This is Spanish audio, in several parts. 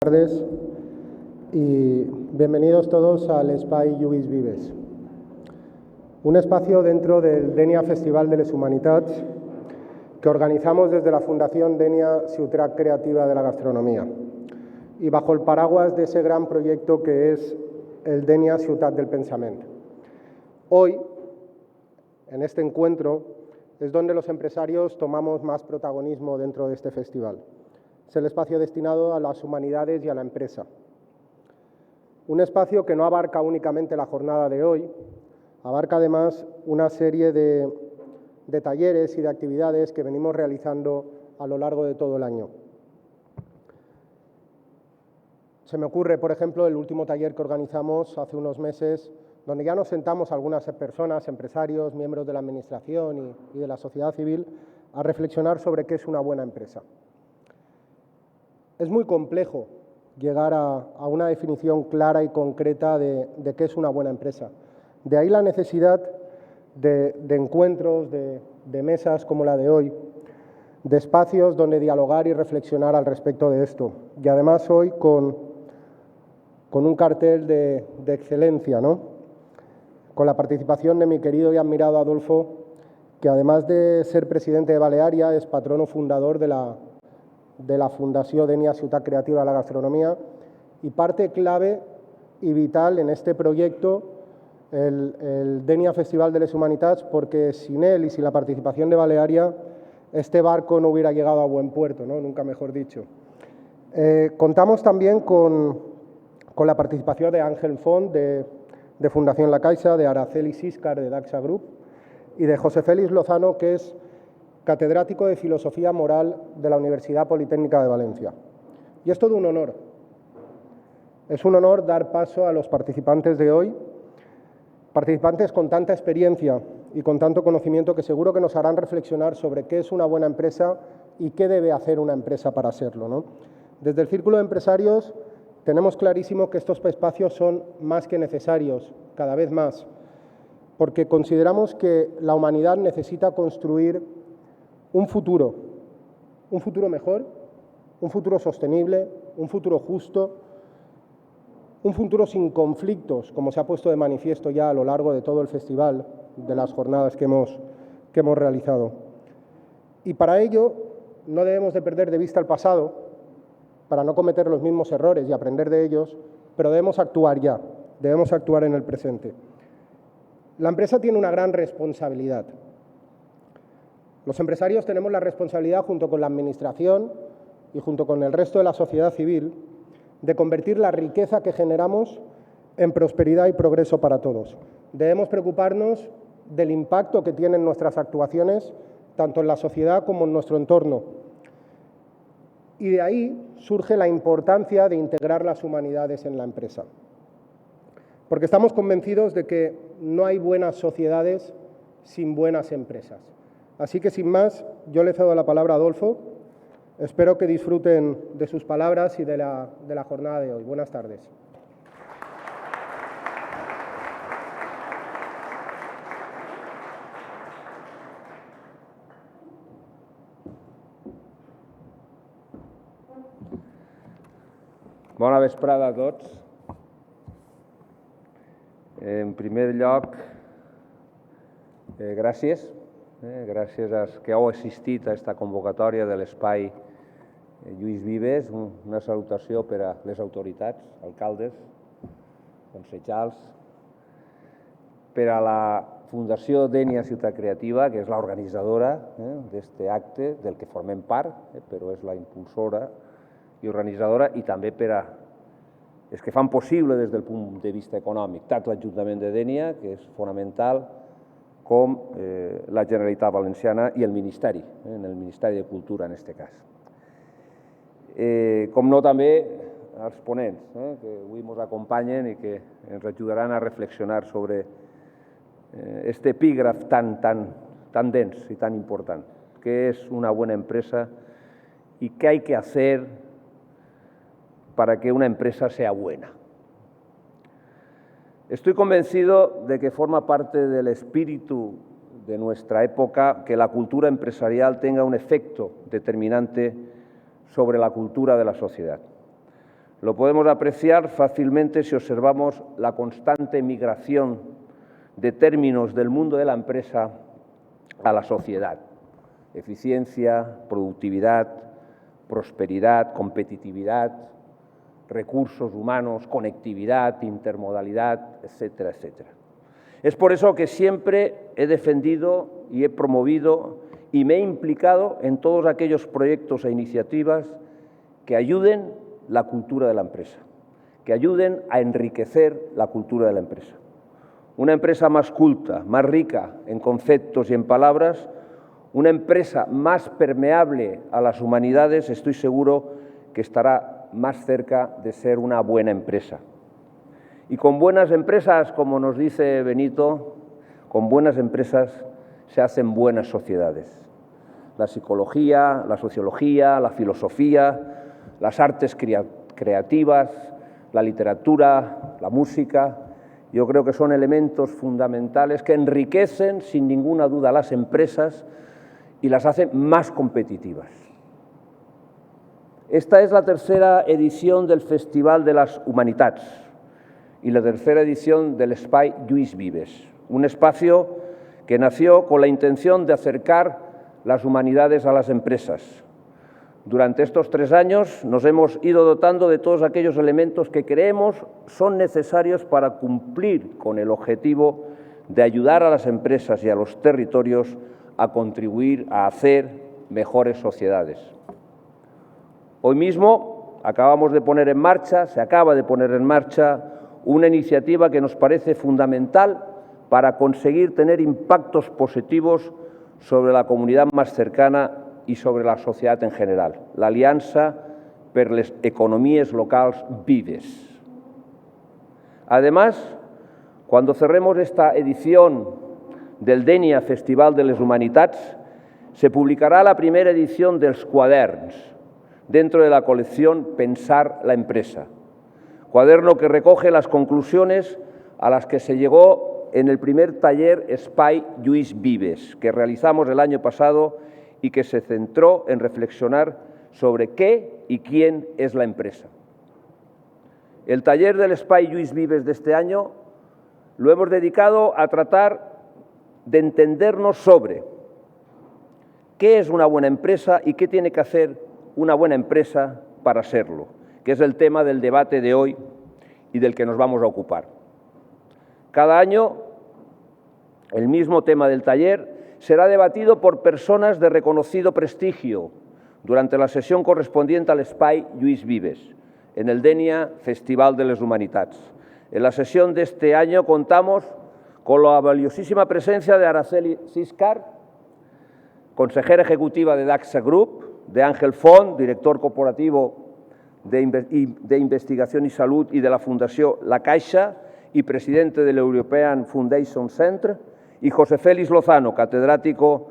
Buenas tardes y bienvenidos todos al Espai Lluís Vives, un espacio dentro del Denia Festival de les Humanitats que organizamos desde la Fundación Denia Ciutat Creativa de la Gastronomía y bajo el paraguas de ese gran proyecto que es el Denia Ciutat del Pensament. Hoy, en este encuentro, es donde los empresarios tomamos más protagonismo dentro de este festival. Es el espacio destinado a las humanidades y a la empresa. Un espacio que no abarca únicamente la jornada de hoy, abarca además una serie de talleres y de actividades que venimos realizando a lo largo de todo el año. Se me ocurre, por ejemplo, el último taller que organizamos hace unos meses, donde ya nos sentamos algunas personas, empresarios, miembros de la administración y de la sociedad civil, a reflexionar sobre qué es una buena empresa. Es muy complejo llegar a una definición clara y concreta de qué es una buena empresa. De ahí la necesidad de encuentros, de mesas como la de hoy, de espacios donde dialogar y reflexionar al respecto de esto. Y además hoy con un cartel de excelencia, ¿no? Con la participación de mi querido y admirado Adolfo, que además de ser presidente de Balearia, es patrono fundador de la Fundació Denia Ciutat Creativa de la Gastronomía y parte clave y vital en este proyecto, el Denia Festival de les Humanitats, porque sin él y sin la participación de Balearia, este barco no hubiera llegado a buen puerto, ¿no? Nunca mejor dicho. Contamos también con la participación de Ángel Font, de Fundación La Caixa, de Araceli Siscar, de Daxa Group, y de José Félix Lozano, que es catedrático de Filosofía Moral de la Universidad Politécnica de Valencia. Y es todo un honor. Es un honor dar paso a los participantes de hoy, participantes con tanta experiencia y con tanto conocimiento que seguro que nos harán reflexionar sobre qué es una buena empresa y qué debe hacer una empresa para serlo, ¿no? Desde el Círculo de Empresarios tenemos clarísimo que estos espacios son más que necesarios, cada vez más, porque consideramos que la humanidad necesita construir un futuro mejor, un futuro sostenible, un futuro justo, un futuro sin conflictos, como se ha puesto de manifiesto ya a lo largo de todo el festival, de las jornadas que hemos realizado. Y para ello no debemos de perder de vista el pasado, para no cometer los mismos errores y aprender de ellos, pero debemos actuar ya, debemos actuar en el presente. La empresa tiene una gran responsabilidad. Los empresarios tenemos la responsabilidad, junto con la administración y junto con el resto de la sociedad civil, de convertir la riqueza que generamos en prosperidad y progreso para todos. Debemos preocuparnos del impacto que tienen nuestras actuaciones, tanto en la sociedad como en nuestro entorno. Y de ahí surge la importancia de integrar las humanidades en la empresa. Porque estamos convencidos de que no hay buenas sociedades sin buenas empresas. Así que, sin más, yo le cedo la palabra a Adolfo. Espero que disfruten de sus palabras y de la jornada de hoy. Buenas tardes. Bona vesprada a tots. En primer lloc, gràcies. Gràcies als que heu assistit a aquesta convocatòria de l'Espai Lluís Vives. Una salutació per a les autoritats, alcaldes, concejals, per a la Fundació Denia Ciutat Creativa, que és l'organitzadora d'aquest acte, del que formem part, però és la impulsora i organitzadora, i també per a els que fan possible des del punt de vista econòmic, tant l'Ajuntament de Denia, que és fonamental, com la Generalitat Valenciana i el Ministeri, el Ministeri de Cultura en aquest cas. Com no també als ponents, que avui ens acompanyen i que ens ajudaran a reflexionar sobre aquest epígraf tan dens y tan important, que es una buena empresa y qué hay que hacer para que una empresa sea buena. Estoy convencido de que forma parte del espíritu de nuestra época que la cultura empresarial tenga un efecto determinante sobre la cultura de la sociedad. Lo podemos apreciar fácilmente si observamos la constante migración de términos del mundo de la empresa a la sociedad. Eficiencia, productividad, prosperidad, competitividad, recursos humanos, conectividad, intermodalidad, etcétera, etcétera. Es por eso que siempre he defendido y he promovido y me he implicado en todos aquellos proyectos e iniciativas que ayuden la cultura de la empresa, que ayuden a enriquecer la cultura de la empresa. Una empresa más culta, más rica en conceptos y en palabras, una empresa más permeable a las humanidades, estoy seguro que estará más cerca de ser una buena empresa. Y con buenas empresas, como nos dice Benito, con buenas empresas se hacen buenas sociedades. La psicología, la sociología, la filosofía, las artes creativas, la literatura, la música, yo creo que son elementos fundamentales que enriquecen sin ninguna duda a las empresas y las hacen más competitivas. Esta es la tercera edición del Festival de las Humanitats y la tercera edición del Espai Lluís Vives, un espacio que nació con la intención de acercar las humanidades a las empresas. Durante estos 3 años nos hemos ido dotando de todos aquellos elementos que creemos son necesarios para cumplir con el objetivo de ayudar a las empresas y a los territorios a contribuir a hacer mejores sociedades. Hoy mismo acabamos de poner en marcha, se acaba de poner en marcha una iniciativa que nos parece fundamental para conseguir tener impactos positivos sobre la comunidad más cercana y sobre la sociedad en general, l'Aliança per les Economies Locals Vives. Además, cuando cerremos esta edición del Dénia Festival de les Humanitats, se publicará la primera edición dels Quaderns, dentro de la colección Pensar la Empresa, cuaderno que recoge las conclusiones a las que se llegó en el primer taller Espai Lluís Vives, que realizamos el año pasado y que se centró en reflexionar sobre qué y quién es la empresa. El taller del Espai Lluís Vives de este año lo hemos dedicado a tratar de entendernos sobre qué es una buena empresa y qué tiene que hacer una buena empresa para serlo, que es el tema del debate de hoy y del que nos vamos a ocupar. Cada año, el mismo tema del taller será debatido por personas de reconocido prestigio durante la sesión correspondiente al Espai Lluís Vives, en el Dénia Festival de les Humanitats. En la sesión de este año contamos con la valiosísima presencia de Araceli Siscar, consejera ejecutiva de Daxa Group, de Ángel Font, director corporativo de Investigación y Salud y de la Fundació La Caixa y presidente del European Foundation Centre, y José Félix Lozano, catedrático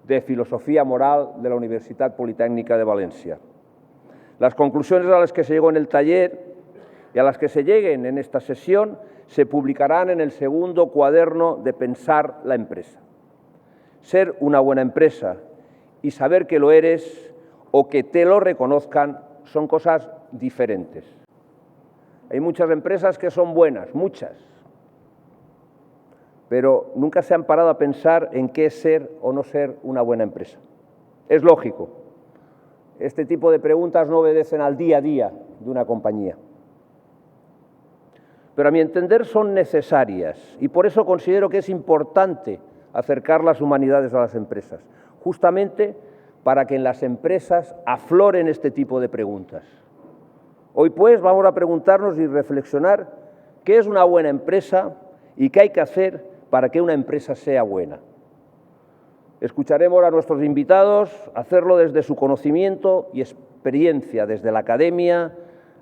de Filosofía Moral de la Universitat Politécnica de Valencia. Las conclusiones a las que se llegó en el taller y a las que se lleguen en esta sesión se publicarán en el segundo cuaderno de Pensar la Empresa. Ser una buena empresa y saber que lo eres o que te lo reconozcan son cosas diferentes. Hay muchas empresas que son buenas, muchas, pero nunca se han parado a pensar en qué es ser o no ser una buena empresa. Es lógico. Este tipo de preguntas no obedecen al día a día de una compañía. Pero a mi entender son necesarias y por eso considero que es importante acercar las humanidades a las empresas, justamente para que en las empresas afloren este tipo de preguntas. Hoy, pues, vamos a preguntarnos y reflexionar qué es una buena empresa y qué hay que hacer para que una empresa sea buena. Escucharemos a nuestros invitados hacerlo desde su conocimiento y experiencia, desde la academia,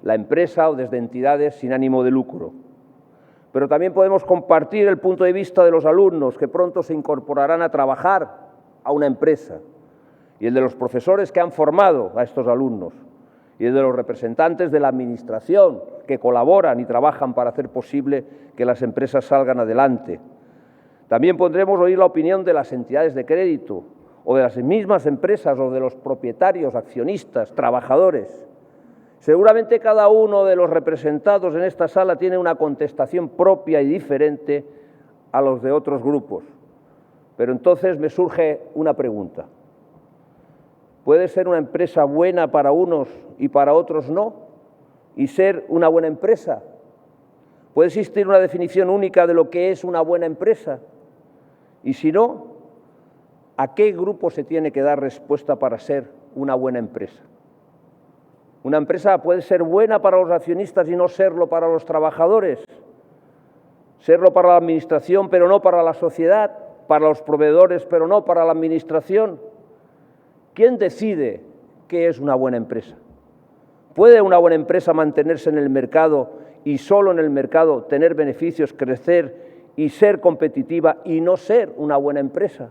la empresa o desde entidades sin ánimo de lucro. Pero también podemos compartir el punto de vista de los alumnos que pronto se incorporarán a trabajar a una empresa, y el de los profesores que han formado a estos alumnos, y el de los representantes de la administración que colaboran y trabajan para hacer posible que las empresas salgan adelante. También podremos oír la opinión de las entidades de crédito o de las mismas empresas o de los propietarios, accionistas, trabajadores. Seguramente cada uno de los representados en esta sala tiene una contestación propia y diferente a los de otros grupos. Pero entonces me surge una pregunta. ¿Puede ser una empresa buena para unos y para otros no? ¿Y ser una buena empresa? ¿Puede existir una definición única de lo que es una buena empresa? Y si no, ¿a qué grupo se tiene que dar respuesta para ser una buena empresa? ¿Una empresa puede ser buena para los accionistas y no serlo para los trabajadores? ¿Serlo para la administración pero no para la sociedad? ¿Para los proveedores pero no para la administración? ¿Quién decide qué es una buena empresa? ¿Puede una buena empresa mantenerse en el mercado y solo en el mercado tener beneficios, crecer y ser competitiva y no ser una buena empresa?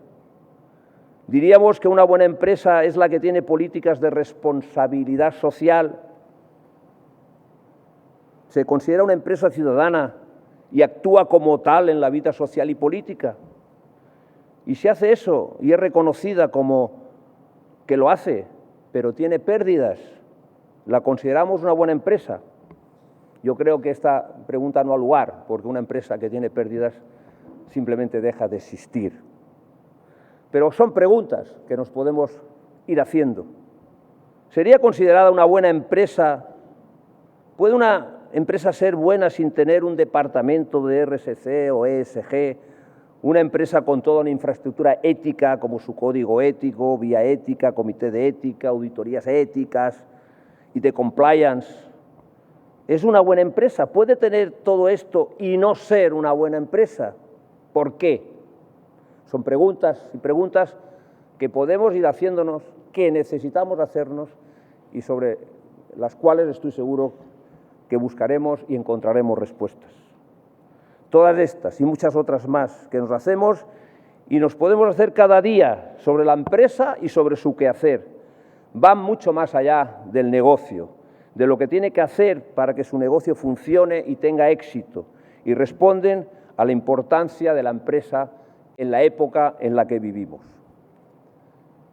Diríamos que una buena empresa es la que tiene políticas de responsabilidad social. Se considera una empresa ciudadana y actúa como tal en la vida social y política. Y si hace eso y es reconocida como que lo hace, pero tiene pérdidas, ¿la consideramos una buena empresa? Yo creo que esta pregunta no ha lugar, porque una empresa que tiene pérdidas simplemente deja de existir. Pero son preguntas que nos podemos ir haciendo. ¿Sería considerada una buena empresa? ¿Puede una empresa ser buena sin tener un departamento de RSC o ESG? Una empresa con toda una infraestructura ética, como su código ético, vía ética, comité de ética, auditorías éticas y de compliance. ¿Es una buena empresa? ¿Puede tener todo esto y no ser una buena empresa? ¿Por qué? Son preguntas y preguntas que podemos ir haciéndonos, que necesitamos hacernos y sobre las cuales estoy seguro que buscaremos y encontraremos respuestas. Todas estas y muchas otras más que nos hacemos y nos podemos hacer cada día sobre la empresa y sobre su quehacer, van mucho más allá del negocio, de lo que tiene que hacer para que su negocio funcione y tenga éxito, y responden a la importancia de la empresa en la época en la que vivimos.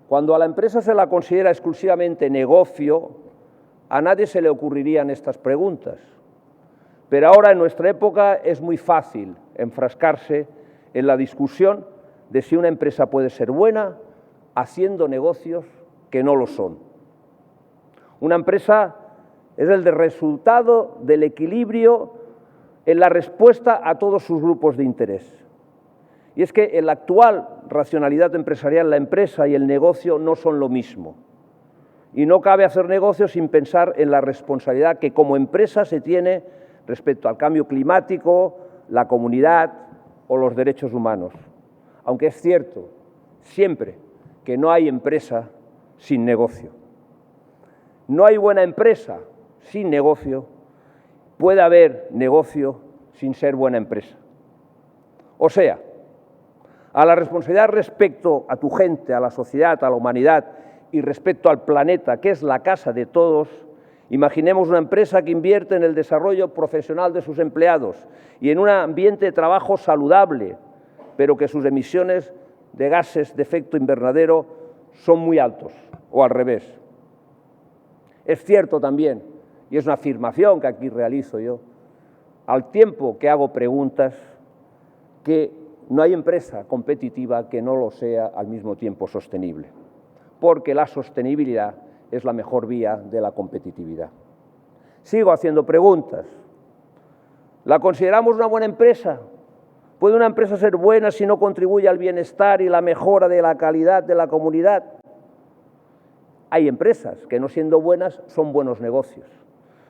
Cuando a la empresa se la considera exclusivamente negocio, a nadie se le ocurrirían estas preguntas. Pero ahora, en nuestra época, es muy fácil enfrascarse en la discusión de si una empresa puede ser buena haciendo negocios que no lo son. Una empresa es el resultado del equilibrio en la respuesta a todos sus grupos de interés. Y es que en la actual racionalidad empresarial, la empresa y el negocio no son lo mismo. Y no cabe hacer negocio sin pensar en la responsabilidad que como empresa se tiene respecto al cambio climático, la comunidad o los derechos humanos. Aunque es cierto, siempre, que no hay empresa sin negocio. No hay buena empresa sin negocio, puede haber negocio sin ser buena empresa. O sea, a la responsabilidad respecto a tu gente, a la sociedad, a la humanidad y respecto al planeta, que es la casa de todos, imaginemos una empresa que invierte en el desarrollo profesional de sus empleados y en un ambiente de trabajo saludable, pero que sus emisiones de gases de efecto invernadero son muy altos, o al revés. Es cierto también, y es una afirmación que aquí realizo yo, al tiempo que hago preguntas, que no hay empresa competitiva que no lo sea al mismo tiempo sostenible, porque la sostenibilidad es la mejor vía de la competitividad. Sigo haciendo preguntas. ¿La consideramos una buena empresa? ¿Puede una empresa ser buena si no contribuye al bienestar y la mejora de la calidad de la comunidad? Hay empresas que, no siendo buenas, son buenos negocios.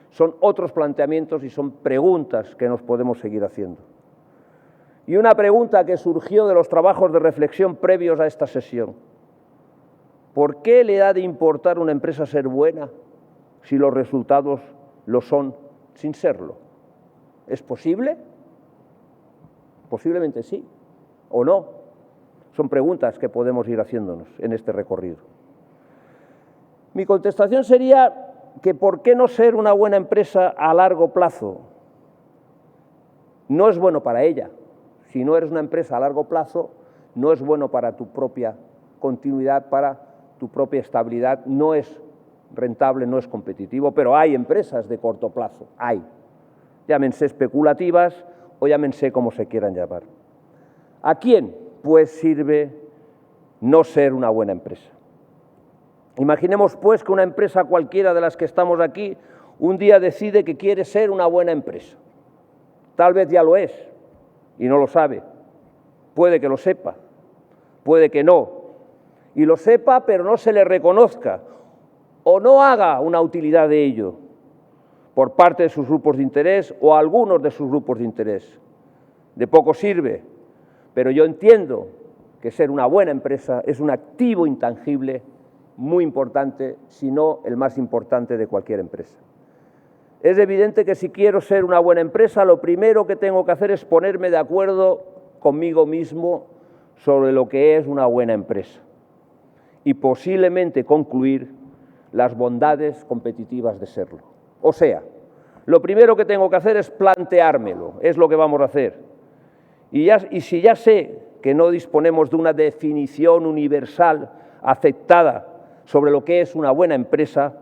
Son otros planteamientos y son preguntas que nos podemos seguir haciendo. Y una pregunta que surgió de los trabajos de reflexión previos a esta sesión. ¿Por qué le ha de importar a una empresa ser buena si los resultados lo son sin serlo? ¿Es posible? Posiblemente sí, o no. Son preguntas que podemos ir haciéndonos en este recorrido. Mi contestación sería que ¿por qué no ser una buena empresa a largo plazo? No es bueno para ella. Si no eres una empresa a largo plazo, no es bueno para tu propia continuidad, para tu propia estabilidad, no es rentable, no es competitivo, pero hay empresas de corto plazo, hay. Llámense especulativas o llámense como se quieran llamar. ¿A quién, pues, sirve no ser una buena empresa? Imaginemos, pues, que una empresa cualquiera de las que estamos aquí un día decide que quiere ser una buena empresa. Tal vez ya lo es y no lo sabe. Puede que lo sepa, puede que no. Y lo sepa, pero no se le reconozca o no haga una utilidad de ello por parte de sus grupos de interés o algunos de sus grupos de interés. De poco sirve, pero yo entiendo que ser una buena empresa es un activo intangible muy importante, si no el más importante de cualquier empresa. Es evidente que si quiero ser una buena empresa, lo primero que tengo que hacer es ponerme de acuerdo conmigo mismo sobre lo que es una buena empresa y posiblemente concluir las bondades competitivas de serlo. O sea, lo primero que tengo que hacer es planteármelo, es lo que vamos a hacer. Y si ya sé que no disponemos de una definición universal aceptada sobre lo que es una buena empresa,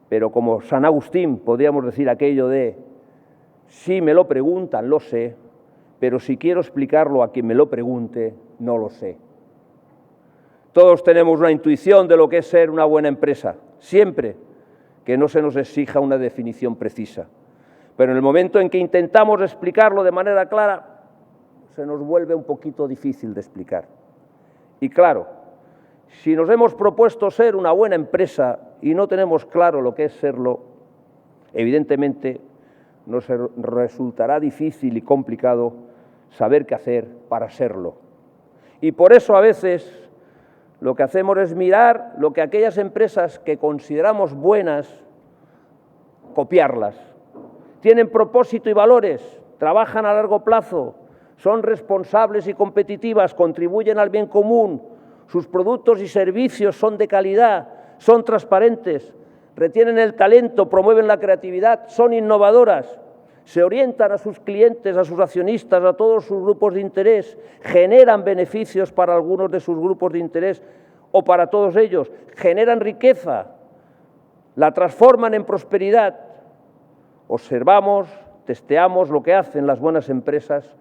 pero como San Agustín podríamos decir aquello de si me lo preguntan lo sé, pero si quiero explicarlo a quien me lo pregunte, no lo sé. Todos tenemos una intuición de lo que es ser una buena empresa, siempre que no se nos exija una definición precisa. Pero en el momento en que intentamos explicarlo de manera clara, se nos vuelve un poquito difícil de explicar. Y claro, si nos hemos propuesto ser una buena empresa y no tenemos claro lo que es serlo, evidentemente nos resultará difícil y complicado saber qué hacer para serlo. Y por eso a veces lo que hacemos es mirar lo que aquellas empresas que consideramos buenas, copiarlas. Tienen propósito y valores, trabajan a largo plazo, son responsables y competitivas, contribuyen al bien común, sus productos y servicios son de calidad, son transparentes, retienen el talento, promueven la creatividad, son innovadoras, se orientan a sus clientes, a sus accionistas, a todos sus grupos de interés, generan beneficios para algunos de sus grupos de interés o para todos ellos, generan riqueza, la transforman en prosperidad. Observamos, testeamos lo que hacen las buenas empresas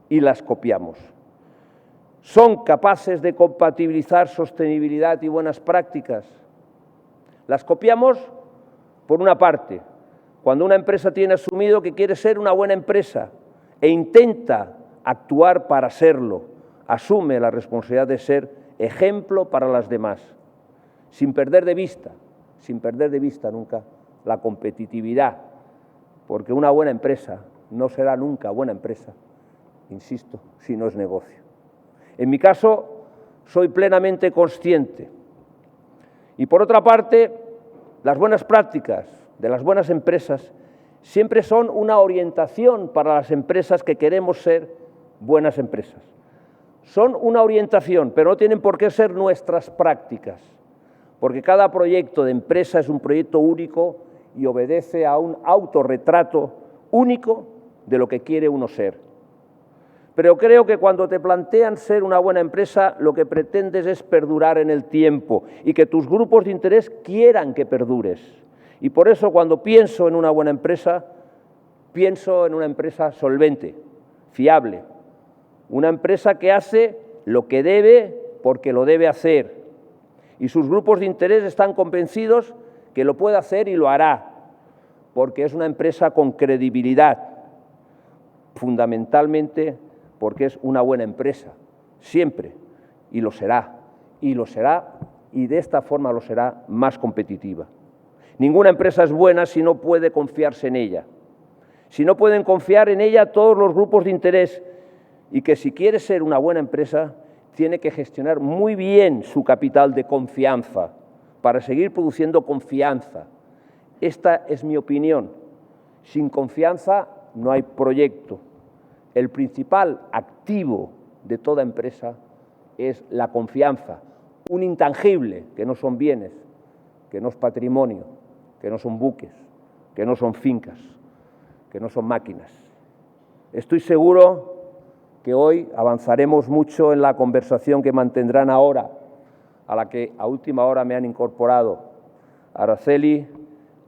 y las copiamos. Son capaces de compatibilizar sostenibilidad y buenas prácticas. Las copiamos por una parte, cuando una empresa tiene asumido que quiere ser una buena empresa e intenta actuar para serlo, asume la responsabilidad de ser ejemplo para las demás, sin perder de vista nunca la competitividad, porque una buena empresa no será nunca buena empresa, insisto, si no es negocio. En mi caso, soy plenamente consciente. Y por otra parte, las buenas prácticas de las buenas empresas siempre son una orientación para las empresas que queremos ser buenas empresas. Son una orientación, pero no tienen por qué ser nuestras prácticas, porque cada proyecto de empresa es un proyecto único y obedece a un autorretrato único de lo que quiere uno ser. Pero creo que cuando te plantean ser una buena empresa, lo que pretendes es perdurar en el tiempo y que tus grupos de interés quieran que perdures. Y por eso cuando pienso en una buena empresa, pienso en una empresa solvente, fiable, una empresa que hace lo que debe porque lo debe hacer. Y sus grupos de interés están convencidos que lo puede hacer y lo hará, porque es una empresa con credibilidad, fundamentalmente porque es una buena empresa, siempre, y lo será, y de esta forma lo será más competitiva. Ninguna empresa es buena si no puede confiarse en ella, si no pueden confiar en ella todos los grupos de interés, y que si quiere ser una buena empresa, tiene que gestionar muy bien su capital de confianza, para seguir produciendo confianza. Esta es mi opinión. Sin confianza no hay proyecto. El principal activo de toda empresa es la confianza, un intangible, que no son bienes, que no es patrimonio, que no son buques, que no son fincas, que no son máquinas. Estoy seguro que hoy avanzaremos mucho en la conversación que mantendrán ahora, a la que a última hora me han incorporado Araceli,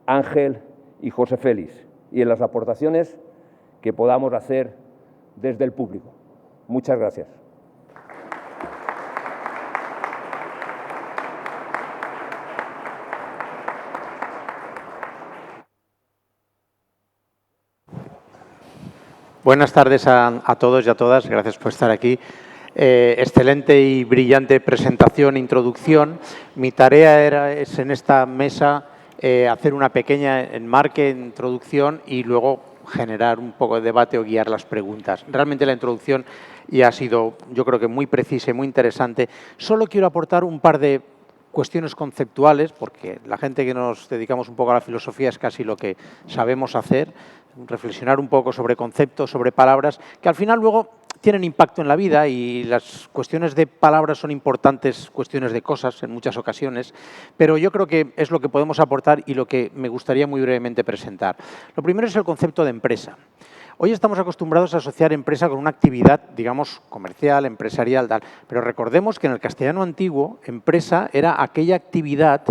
Ángel y José Félix, y en las aportaciones que podamos hacer desde el público. Muchas gracias. Buenas tardes a todos y a todas. Gracias por estar aquí. Excelente y brillante presentación, introducción. Mi tarea es en esta mesa hacer una pequeña enmarque, introducción y luego generar un poco de debate o guiar las preguntas. Realmente la introducción ya ha sido, yo creo que muy precisa y muy interesante. Solo quiero aportar un par de cuestiones conceptuales, porque la gente que nos dedicamos un poco a la filosofía es casi lo que sabemos hacer, reflexionar un poco sobre conceptos, sobre palabras, que al final luego tienen impacto en la vida y las cuestiones de palabras son importantes, cuestiones de cosas en muchas ocasiones, pero yo creo que es lo que podemos aportar y lo que me gustaría muy brevemente presentar. Lo primero es el concepto de empresa. Hoy estamos acostumbrados a asociar empresa con una actividad, digamos, comercial, empresarial, tal, pero recordemos que en el castellano antiguo, empresa era aquella actividad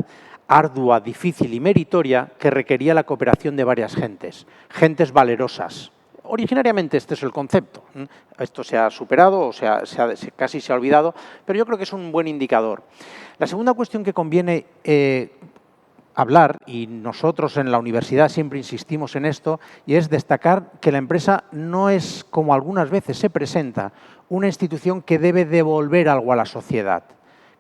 ardua, difícil y meritoria que requería la cooperación de varias gentes valerosas. Originariamente este es el concepto. Esto se ha superado o casi se ha olvidado, pero yo creo que es un buen indicador. La segunda cuestión que conviene hablar, y nosotros en la universidad siempre insistimos en esto, y es destacar que la empresa no es, como algunas veces se presenta, una institución que debe devolver algo a la sociedad.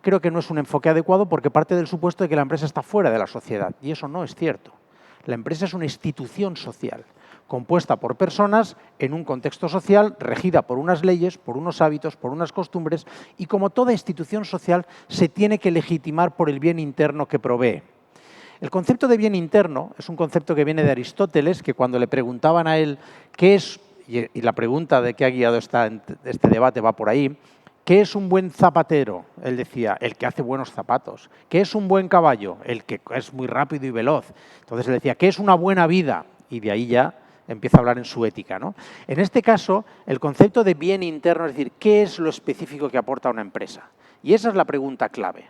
Creo que no es un enfoque adecuado porque parte del supuesto de que la empresa está fuera de la sociedad, y eso no es cierto. La empresa es una institución social, compuesta por personas en un contexto social, regida por unas leyes, por unos hábitos, por unas costumbres, y como toda institución social se tiene que legitimar por el bien interno que provee. El concepto de bien interno es un concepto que viene de Aristóteles, que cuando le preguntaban a él qué es, y la pregunta de qué ha guiado este debate va por ahí, ¿qué es un buen zapatero? Él decía, el que hace buenos zapatos. ¿Qué es un buen caballo? El que es muy rápido y veloz. Entonces él decía, ¿qué es una buena vida? Y de ahí ya empieza a hablar en su ética, ¿no? En este caso, el concepto de bien interno, es decir, ¿qué es lo específico que aporta una empresa? Y esa es la pregunta clave,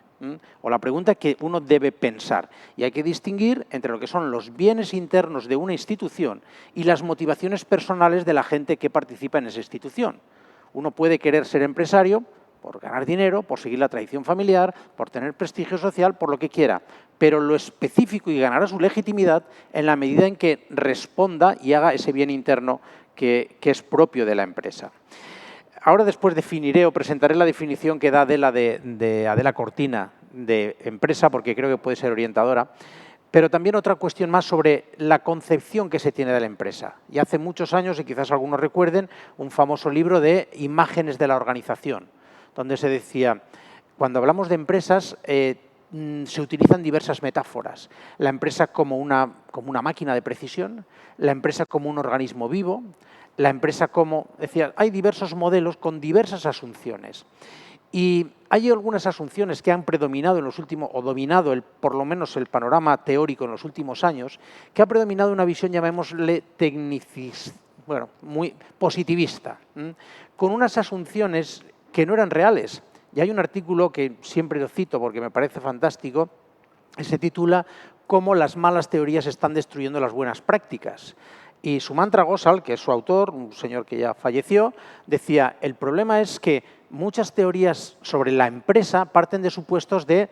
o la pregunta que uno debe pensar. Y hay que distinguir entre lo que son los bienes internos de una institución y las motivaciones personales de la gente que participa en esa institución. Uno puede querer ser empresario por ganar dinero, por seguir la tradición familiar, por tener prestigio social, por lo que quiera. Pero lo específico y ganará su legitimidad en la medida en que responda y haga ese bien interno que es propio de la empresa. Ahora después definiré o presentaré la definición que da Adela Cortina de empresa, porque creo que puede ser orientadora. Pero también otra cuestión más sobre la concepción que se tiene de la empresa. Y hace muchos años, y quizás algunos recuerden, un famoso libro de imágenes de la organización, donde se decía, cuando hablamos de empresas, se utilizan diversas metáforas. La empresa como una máquina de precisión, la empresa como un organismo vivo, la empresa como, decía, hay diversos modelos con diversas asunciones. Y hay algunas asunciones que han predominado en los últimos, o dominado por lo menos el panorama teórico en los últimos años, que ha predominado una visión, llamémosle, muy positivista, con unas asunciones que no eran reales. Y hay un artículo que siempre lo cito porque me parece fantástico, que se titula «Cómo las malas teorías están destruyendo las buenas prácticas». Y Sumantra Gosal, que es su autor, un señor que ya falleció, decía, el problema es que muchas teorías sobre la empresa parten de supuestos de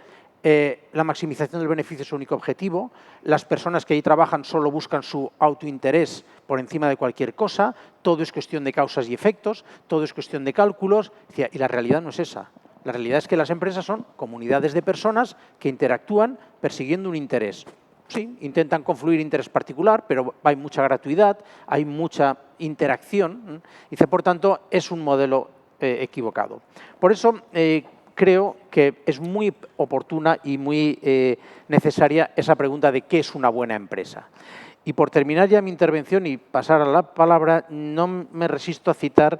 la maximización del beneficio es su único objetivo, las personas que ahí trabajan solo buscan su autointerés por encima de cualquier cosa, todo es cuestión de causas y efectos, todo es cuestión de cálculos, y la realidad no es esa. La realidad es que las empresas son comunidades de personas que interactúan persiguiendo un interés. Sí, intentan confluir interés particular, pero hay mucha gratuidad, hay mucha interacción. Dice, por tanto, es un modelo equivocado. Por eso creo que es muy oportuna y muy necesaria esa pregunta de qué es una buena empresa. Y por terminar ya mi intervención y pasar a la palabra, no me resisto a citar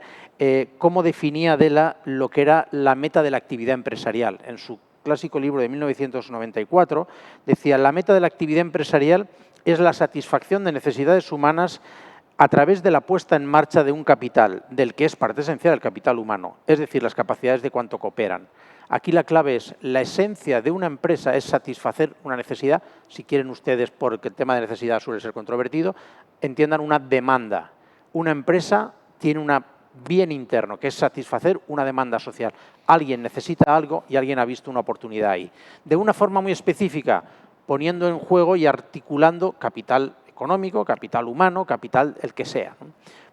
cómo definía Adela lo que era la meta de la actividad empresarial. En su clásico libro de 1994, decía, la meta de la actividad empresarial es la satisfacción de necesidades humanas a través de la puesta en marcha de un capital, del que es parte esencial el capital humano, es decir, las capacidades de cuánto cooperan. Aquí la clave es, la esencia de una empresa es satisfacer una necesidad, si quieren ustedes, porque el tema de necesidad suele ser controvertido, entiendan una demanda. Una empresa tiene un bien interno, que es satisfacer una demanda social. Alguien necesita algo y alguien ha visto una oportunidad ahí. De una forma muy específica, poniendo en juego y articulando capital económico, capital humano, capital el que sea, ¿no?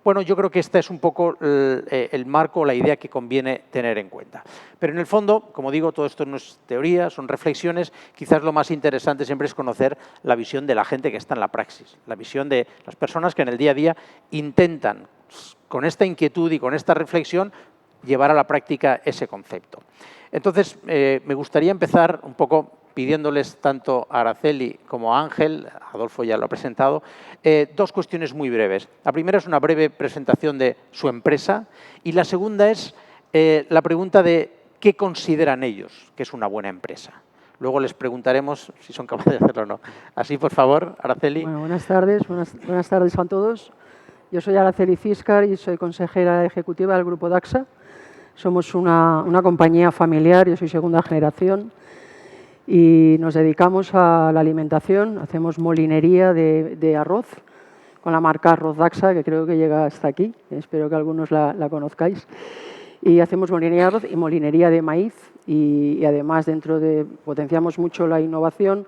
Bueno, yo creo que este es un poco el marco, la idea que conviene tener en cuenta. Pero en el fondo, como digo, todo esto no es teoría, son reflexiones. Quizás lo más interesante siempre es conocer la visión de la gente que está en la praxis, la visión de las personas que en el día a día intentan, con esta inquietud y con esta reflexión, llevar a la práctica ese concepto. Entonces, me gustaría empezar un poco pidiéndoles tanto a Araceli como a Ángel, Adolfo ya lo ha presentado, dos cuestiones muy breves. La primera es una breve presentación de su empresa y la segunda es la pregunta de qué consideran ellos que es una buena empresa. Luego les preguntaremos si son capaces de hacerlo o no. Así, por favor, Araceli. Bueno, buenas tardes a todos. Yo soy Araceli Ciscar y soy consejera ejecutiva del Grupo Daxa. Somos una compañía familiar, yo soy segunda generación, y nos dedicamos a la alimentación, hacemos molinería de arroz con la marca Arroz Daxa, que creo que llega hasta aquí, espero que algunos la conozcáis. Y hacemos molinería de arroz y molinería de maíz y además potenciamos mucho la innovación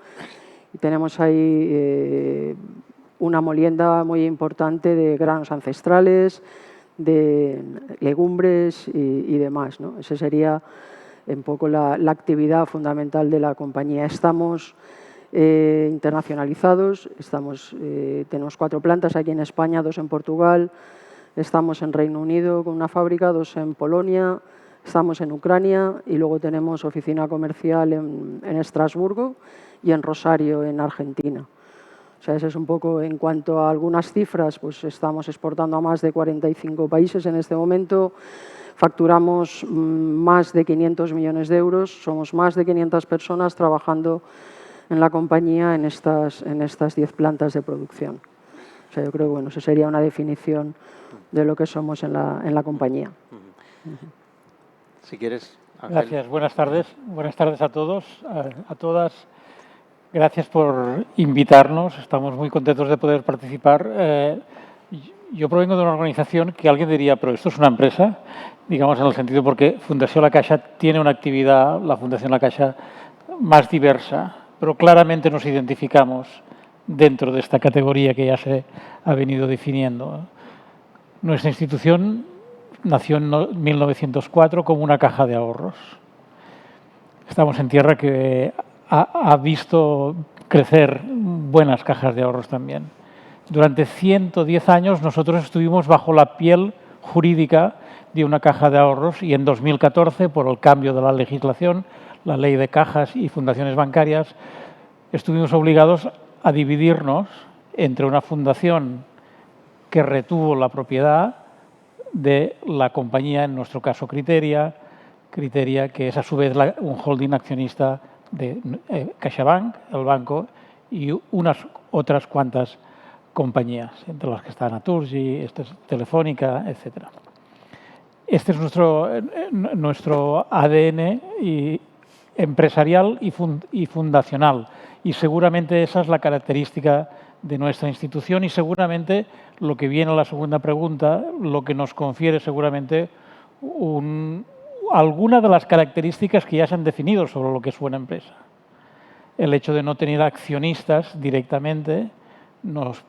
y tenemos ahí una molienda muy importante de granos ancestrales, de legumbres y demás, ¿no? Ese sería un poco la actividad fundamental de la compañía. Estamos internacionalizados, tenemos 4 plantas aquí en España, 2 en Portugal, estamos en Reino Unido con una fábrica, 2 en Polonia, estamos en Ucrania y luego tenemos oficina comercial en Estrasburgo y en Rosario, en Argentina. O sea, ese es un poco en cuanto a algunas cifras, pues estamos exportando a más de 45 países en este momento. Facturamos más de 500 millones de euros, somos más de 500 personas trabajando en la compañía en estas 10 plantas de producción. O sea, yo creo que bueno, esa sería una definición de lo que somos en la compañía. Si quieres, Ángel. Gracias, buenas tardes a todos, a todas. Gracias por invitarnos, estamos muy contentos de poder participar. Yo provengo de una organización que alguien diría, pero esto es una empresa, digamos en el sentido porque Fundació La Caixa tiene una actividad, la Fundación La Caixa, más diversa, pero claramente nos identificamos dentro de esta categoría que ya se ha venido definiendo. Nuestra institución nació en 1904 como una caja de ahorros. Estamos en tierra que ha visto crecer buenas cajas de ahorros también. Durante 110 años nosotros estuvimos bajo la piel jurídica de una caja de ahorros y en 2014, por el cambio de la legislación, la ley de cajas y fundaciones bancarias, estuvimos obligados a dividirnos entre una fundación que retuvo la propiedad de la compañía, en nuestro caso Criteria, que es a su vez un holding accionista de CaixaBank, el banco, y unas otras cuantas compañías, entre las que está Naturgy, Telefónica, etc. Este es nuestro ADN empresarial y fundacional, y seguramente esa es la característica de nuestra institución y seguramente lo que viene a la segunda pregunta, lo que nos confiere seguramente alguna de las características que ya se han definido sobre lo que es buena empresa. El hecho de no tener accionistas directamente nos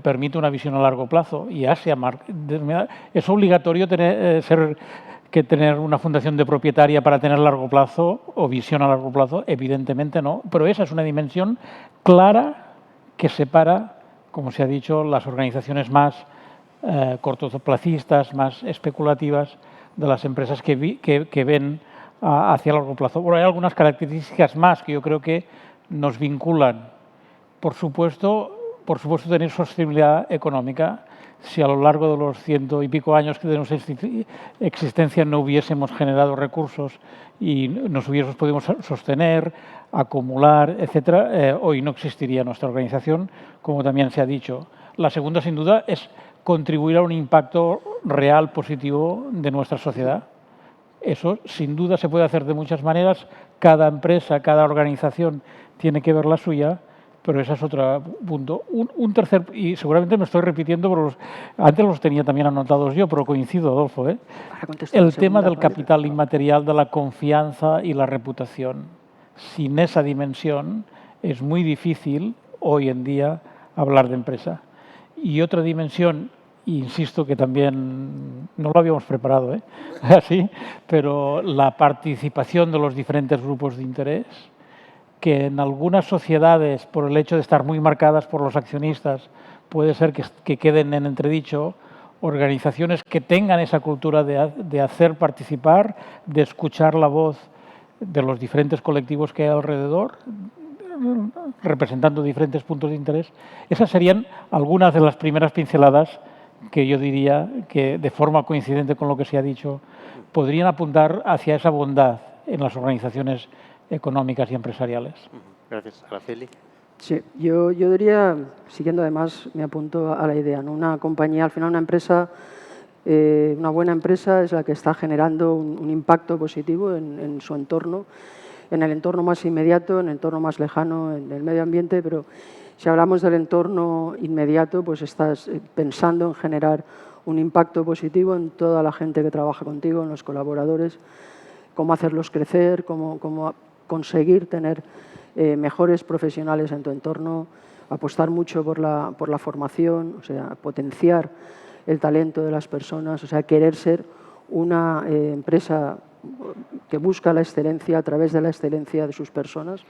permite una visión a largo plazo y es obligatorio tener una fundación de propietaria para tener largo plazo o visión a largo plazo, evidentemente no, pero esa es una dimensión clara que separa, como se ha dicho, las organizaciones más cortoplacistas, más especulativas de las empresas que ven hacia largo plazo. Bueno, hay algunas características más que yo creo que nos vinculan. Por supuesto, tener sostenibilidad económica. Si a lo largo de los 100 y pico años de nuestra existencia no hubiésemos generado recursos y nos hubiésemos podido sostener, acumular, etcétera, hoy no existiría nuestra organización, como también se ha dicho. La segunda, sin duda, es contribuir a un impacto real positivo de nuestra sociedad. Eso, sin duda, se puede hacer de muchas maneras. Cada empresa, cada organización tiene que ver la suya, pero ese es otro punto. Un tercer, y seguramente me estoy repitiendo, porque antes los tenía también anotados yo, pero coincido, Adolfo, ¿eh? El tema del capital inmaterial, de la confianza y la reputación. Sin esa dimensión es muy difícil hoy en día hablar de empresa. Y otra dimensión, insisto que también no lo habíamos preparado, así, pero la participación de los diferentes grupos de interés, que en algunas sociedades, por el hecho de estar muy marcadas por los accionistas, puede ser que queden en entredicho. Organizaciones que tengan esa cultura de hacer participar, de escuchar la voz de los diferentes colectivos que hay alrededor, representando diferentes puntos de interés. Esas serían algunas de las primeras pinceladas que yo diría que, de forma coincidente con lo que se ha dicho, podrían apuntar hacia esa bondad en las organizaciones económicas y empresariales. Gracias. Araceli. Sí, yo diría, siguiendo además, me apunto a la idea, ¿no? Una compañía, al final una empresa, una buena empresa es la que está generando un impacto positivo en su entorno, en el entorno más inmediato, en el entorno más lejano, en el medio ambiente, pero si hablamos del entorno inmediato, pues estás pensando en generar un impacto positivo en toda la gente que trabaja contigo, en los colaboradores, cómo hacerlos crecer, cómo conseguir tener mejores profesionales en tu entorno, apostar mucho por la formación, o sea, potenciar el talento de las personas, o sea, querer ser una empresa que busca la excelencia a través de la excelencia de sus personas.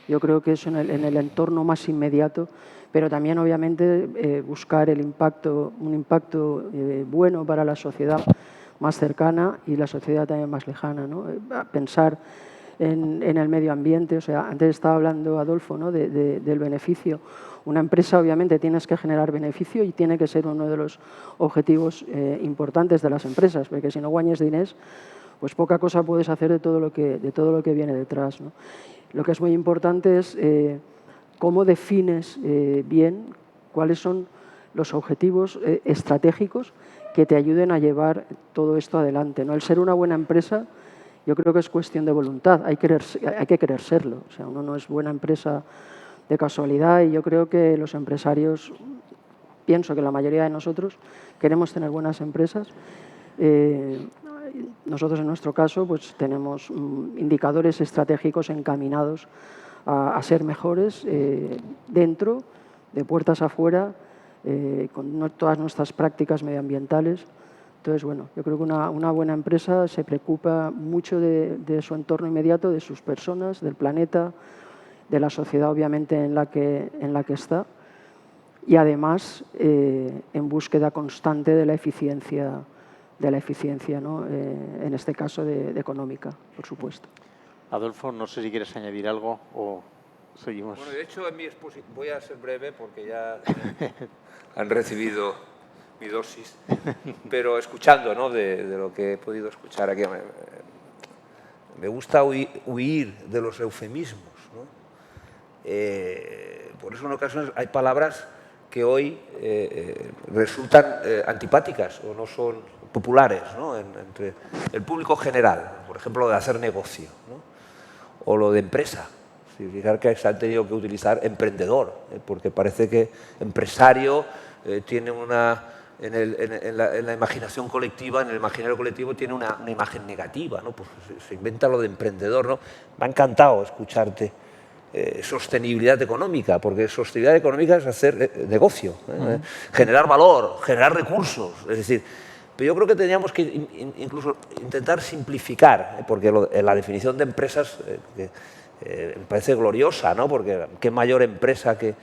Yo creo que eso en el entorno más inmediato, pero también obviamente buscar un impacto bueno para la sociedad más cercana y la sociedad también más lejana, ¿no? Pensar en el medio ambiente, o sea, antes estaba hablando Adolfo, ¿no? del beneficio. Una empresa obviamente tienes que generar beneficio y tiene que ser uno de los objetivos importantes de las empresas, porque si no guañes diners, pues poca cosa puedes hacer de todo lo que viene detrás, ¿no? Lo que es muy importante es cómo defines bien cuáles son los objetivos estratégicos que te ayuden a llevar todo esto adelante, ¿no? El ser una buena empresa, yo creo que es cuestión de voluntad, hay que querer serlo. O sea, uno no es buena empresa de casualidad y yo creo que los empresarios, pienso que la mayoría de nosotros queremos tener buenas empresas. Nosotros en nuestro caso pues tenemos indicadores estratégicos encaminados a ser mejores dentro, de puertas afuera, con todas nuestras prácticas medioambientales. Entonces, bueno, yo creo que una buena empresa se preocupa mucho de su entorno inmediato, de sus personas, del planeta, de la sociedad obviamente en la que está y además en búsqueda constante de la eficiencia, ¿no? En este caso de económica, por supuesto. Adolfo, no sé si quieres añadir algo o seguimos. Bueno, de hecho, en mi exposición voy a ser breve porque ya han recibido mi dosis, pero escuchando, ¿no? de lo que he podido escuchar aquí, me gusta huir de los eufemismos, ¿no? Por eso en ocasiones hay palabras que hoy resultan antipáticas o no son populares, ¿no? Entre el público general, por ejemplo, lo de hacer negocio, ¿no? O lo de empresa. Fijar que se han tenido que utilizar emprendedor, porque parece que empresario tiene en la imaginación colectiva, en el imaginario colectivo tiene una imagen negativa, ¿no? Pues se inventa lo de emprendedor, ¿no? Me ha encantado escucharte. Sostenibilidad económica, porque sostenibilidad económica es hacer negocio, generar valor, generar recursos, es decir, pero yo creo que tendríamos que incluso intentar simplificar, porque la definición de empresas me parece gloriosa, ¿no? Porque qué mayor empresa que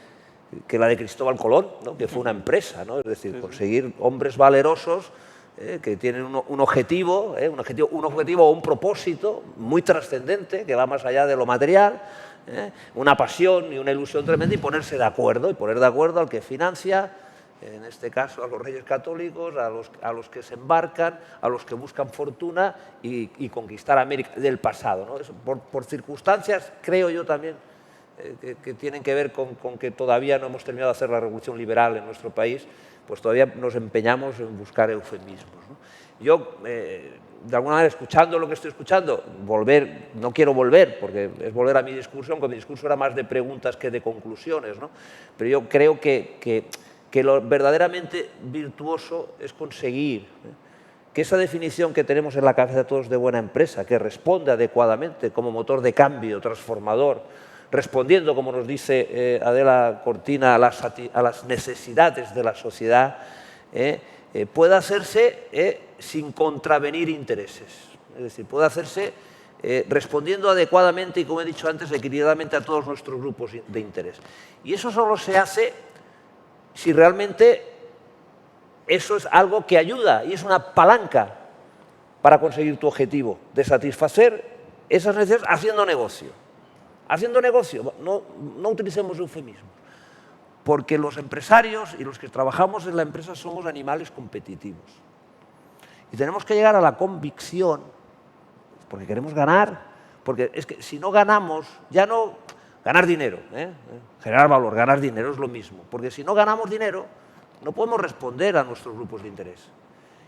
la de Cristóbal Colón, ¿no? Que fue una empresa, ¿no? Es decir, conseguir hombres valerosos que tienen un objetivo o un propósito muy trascendente que va más allá de lo material, una pasión y una ilusión tremenda y ponerse de acuerdo, al que financia, en este caso a los reyes católicos, a los que se embarcan, a los que buscan fortuna y conquistar América del pasado, ¿no? Eso, por circunstancias, creo yo también, que tienen que ver con que todavía no hemos terminado de hacer la revolución liberal en nuestro país, pues todavía nos empeñamos en buscar eufemismos, ¿no? Yo, de alguna manera, escuchando lo que estoy escuchando, no quiero volver, porque es volver a mi discurso, aunque mi discurso era más de preguntas que de conclusiones, ¿no? Pero yo creo que lo verdaderamente virtuoso es conseguir que esa definición que tenemos en la cabeza de todos de buena empresa, que responde adecuadamente como motor de cambio, transformador, respondiendo, como nos dice Adela Cortina, a las necesidades de la sociedad, pueda hacerse sin contravenir intereses. Es decir, puede hacerse respondiendo adecuadamente y, como he dicho antes, equilibradamente a todos nuestros grupos de interés. Y eso solo se hace si realmente eso es algo que ayuda y es una palanca para conseguir tu objetivo, de satisfacer esas necesidades haciendo negocio. Haciendo negocio, no utilicemos eufemismos, porque los empresarios y los que trabajamos en la empresa somos animales competitivos. Y tenemos que llegar a la convicción, porque queremos ganar, porque es que si no ganamos, ya no ganar dinero, generar valor, ganar dinero es lo mismo, porque si no ganamos dinero, no podemos responder a nuestros grupos de interés.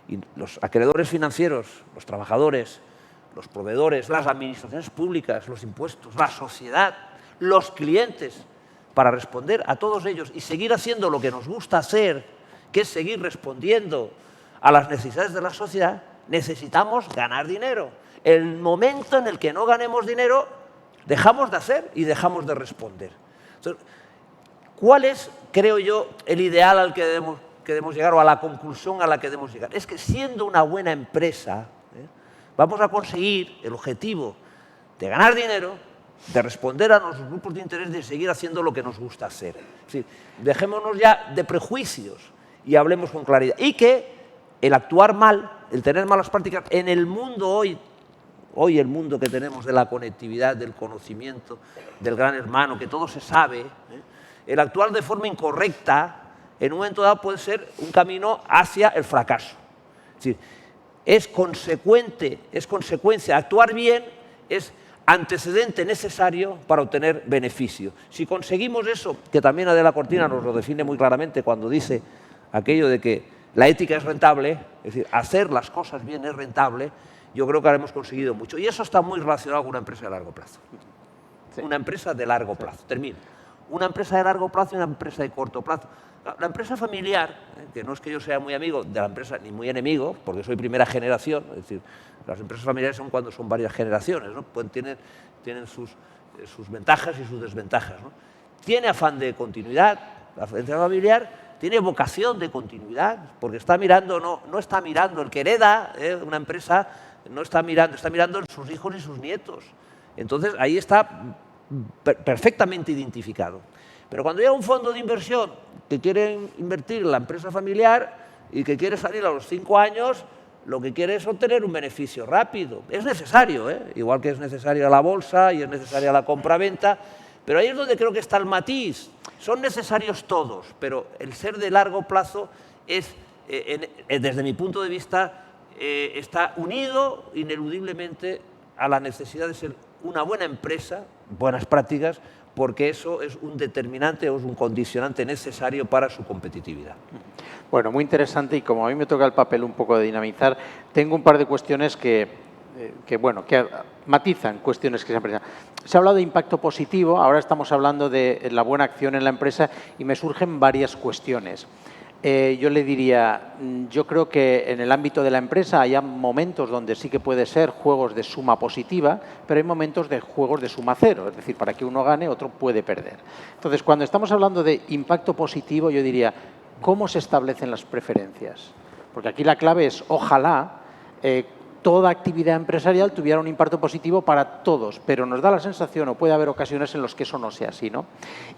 Y los acreedores financieros, los trabajadores, los proveedores, las administraciones públicas, los impuestos, la sociedad, los clientes, para responder a todos ellos y seguir haciendo lo que nos gusta hacer, que es seguir respondiendo a las necesidades de la sociedad, necesitamos ganar dinero. El momento en el que no ganemos dinero, dejamos de hacer y dejamos de responder. Entonces, ¿cuál es, creo yo, el ideal al que debemos llegar o a la conclusión a la que debemos llegar? Es que siendo una buena empresa, vamos a conseguir el objetivo de ganar dinero, de responder a nuestros grupos de interés, de seguir haciendo lo que nos gusta hacer. Es decir, dejémonos ya de prejuicios y hablemos con claridad. Y que el actuar mal, el tener malas prácticas, en el mundo hoy el mundo que tenemos de la conectividad, del conocimiento, del gran hermano, que todo se sabe, el actuar de forma incorrecta, en un momento dado puede ser un camino hacia el fracaso. Es decir, es consecuencia, actuar bien es antecedente necesario para obtener beneficio. Si conseguimos eso, que también Adela Cortina nos lo define muy claramente cuando dice aquello de que la ética es rentable, es decir, hacer las cosas bien es rentable, yo creo que habremos conseguido mucho. Y eso está muy relacionado con una empresa de largo plazo. Sí. Una empresa de largo plazo. Termino. Una empresa de largo plazo y una empresa de corto plazo. La empresa familiar, que no es que yo sea muy amigo de la empresa ni muy enemigo, porque soy primera generación, es decir, las empresas familiares son cuando son varias generaciones, ¿no? Pues tienen sus ventajas y sus desventajas, ¿no? Tiene afán de continuidad, la empresa familiar tiene vocación de continuidad, porque está mirando, no está mirando el que hereda una empresa, no está mirando en sus hijos y sus nietos. Entonces ahí está perfectamente identificado. Pero cuando llega un fondo de inversión que quiere invertir en la empresa familiar y que quiere salir a los 5 años, lo que quiere es obtener un beneficio rápido. Es necesario, igual que es necesaria la bolsa y es necesaria la compraventa, pero ahí es donde creo que está el matiz. Son necesarios todos, pero el ser de largo plazo es, desde mi punto de vista, está unido ineludiblemente a la necesidad de ser una buena empresa, buenas prácticas, porque eso es un determinante o es un condicionante necesario para su competitividad. Bueno, muy interesante, y como a mí me toca el papel un poco de dinamizar, tengo un par de cuestiones que matizan cuestiones que se han presentado. Se ha hablado de impacto positivo, ahora estamos hablando de la buena acción en la empresa y me surgen varias cuestiones. Yo le diría, yo creo que en el ámbito de la empresa hay momentos donde sí que puede ser juegos de suma positiva, pero hay momentos de juegos de suma cero, es decir, para que uno gane, otro puede perder. Entonces, cuando estamos hablando de impacto positivo, yo diría, ¿cómo se establecen las preferencias? Porque aquí la clave es, ojalá, toda actividad empresarial tuviera un impacto positivo para todos, pero nos da la sensación, o puede haber ocasiones en las que eso no sea así, ¿no?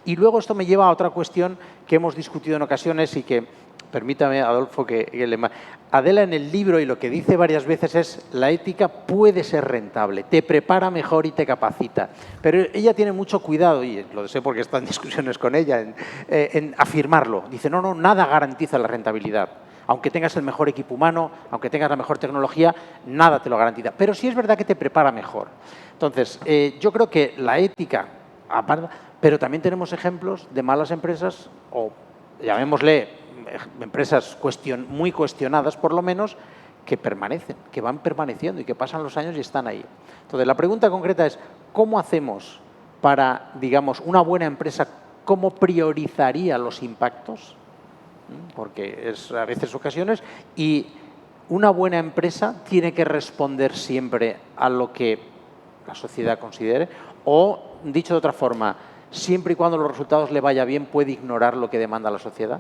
Y luego esto me lleva a otra cuestión que hemos discutido en ocasiones y que, permítame, Adolfo, Adela en el libro, y lo que dice varias veces es, la ética puede ser rentable, te prepara mejor y te capacita. Pero ella tiene mucho cuidado, y lo sé porque está en discusiones con ella, en afirmarlo. Dice, no, nada garantiza la rentabilidad. Aunque tengas el mejor equipo humano, aunque tengas la mejor tecnología, nada te lo garantiza. Pero sí es verdad que te prepara mejor. Entonces, yo creo que la ética, pero también tenemos ejemplos de malas empresas, o llamémosle empresas muy cuestionadas por lo menos, que permanecen, que van permaneciendo y que pasan los años y están ahí. Entonces, la pregunta concreta es, ¿cómo hacemos para, digamos, una buena empresa, cómo priorizaría los impactos? Porque es a veces ocasiones, y una buena empresa tiene que responder siempre a lo que la sociedad considere, o, dicho de otra forma, siempre y cuando los resultados le vaya bien, puede ignorar lo que demanda la sociedad.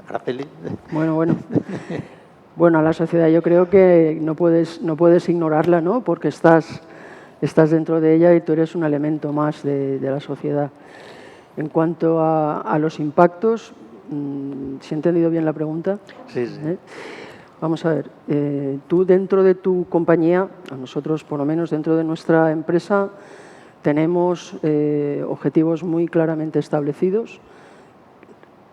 Araceli. Bueno, a la sociedad yo creo que no puedes ignorarla, ¿no? Porque estás dentro de ella y tú eres un elemento más de la sociedad. En cuanto a los impactos, ¿si he entendido bien la pregunta? Sí, sí. Vamos a ver, tú dentro de tu compañía, a nosotros por lo menos dentro de nuestra empresa, tenemos objetivos muy claramente establecidos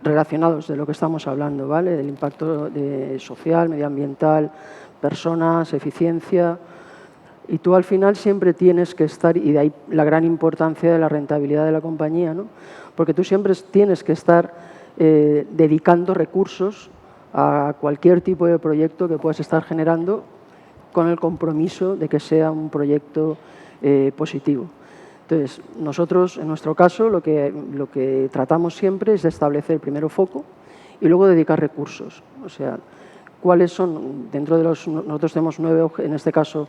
relacionados de lo que estamos hablando, ¿vale? Del impacto social, medioambiental, personas, eficiencia. Y tú al final siempre tienes que estar, y de ahí la gran importancia de la rentabilidad de la compañía, ¿no? Porque tú siempre tienes que estar dedicando recursos a cualquier tipo de proyecto que puedas estar generando con el compromiso de que sea un proyecto positivo. Entonces, nosotros, en nuestro caso, lo que tratamos siempre es de establecer primero foco y luego dedicar recursos. O sea, ¿cuáles son? Dentro de nosotros tenemos 9, en este caso,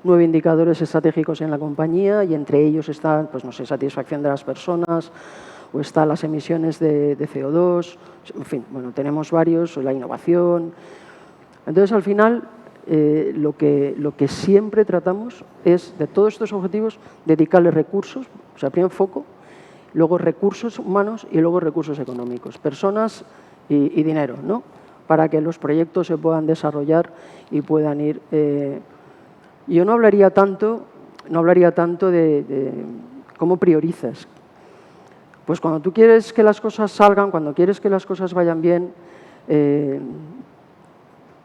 9 indicadores estratégicos en la compañía, y entre ellos está, pues no sé, satisfacción de las personas, o están las emisiones de CO2, en fin, bueno, tenemos varios, la innovación. Entonces, al final, lo que siempre tratamos es, de todos estos objetivos, dedicarle recursos, o sea, primero foco, luego recursos humanos y luego recursos económicos, personas y dinero, ¿no? Para que los proyectos se puedan desarrollar y puedan ir. Yo no hablaría tanto de cómo priorizas. Pues cuando tú quieres que las cosas salgan, cuando quieres que las cosas vayan bien,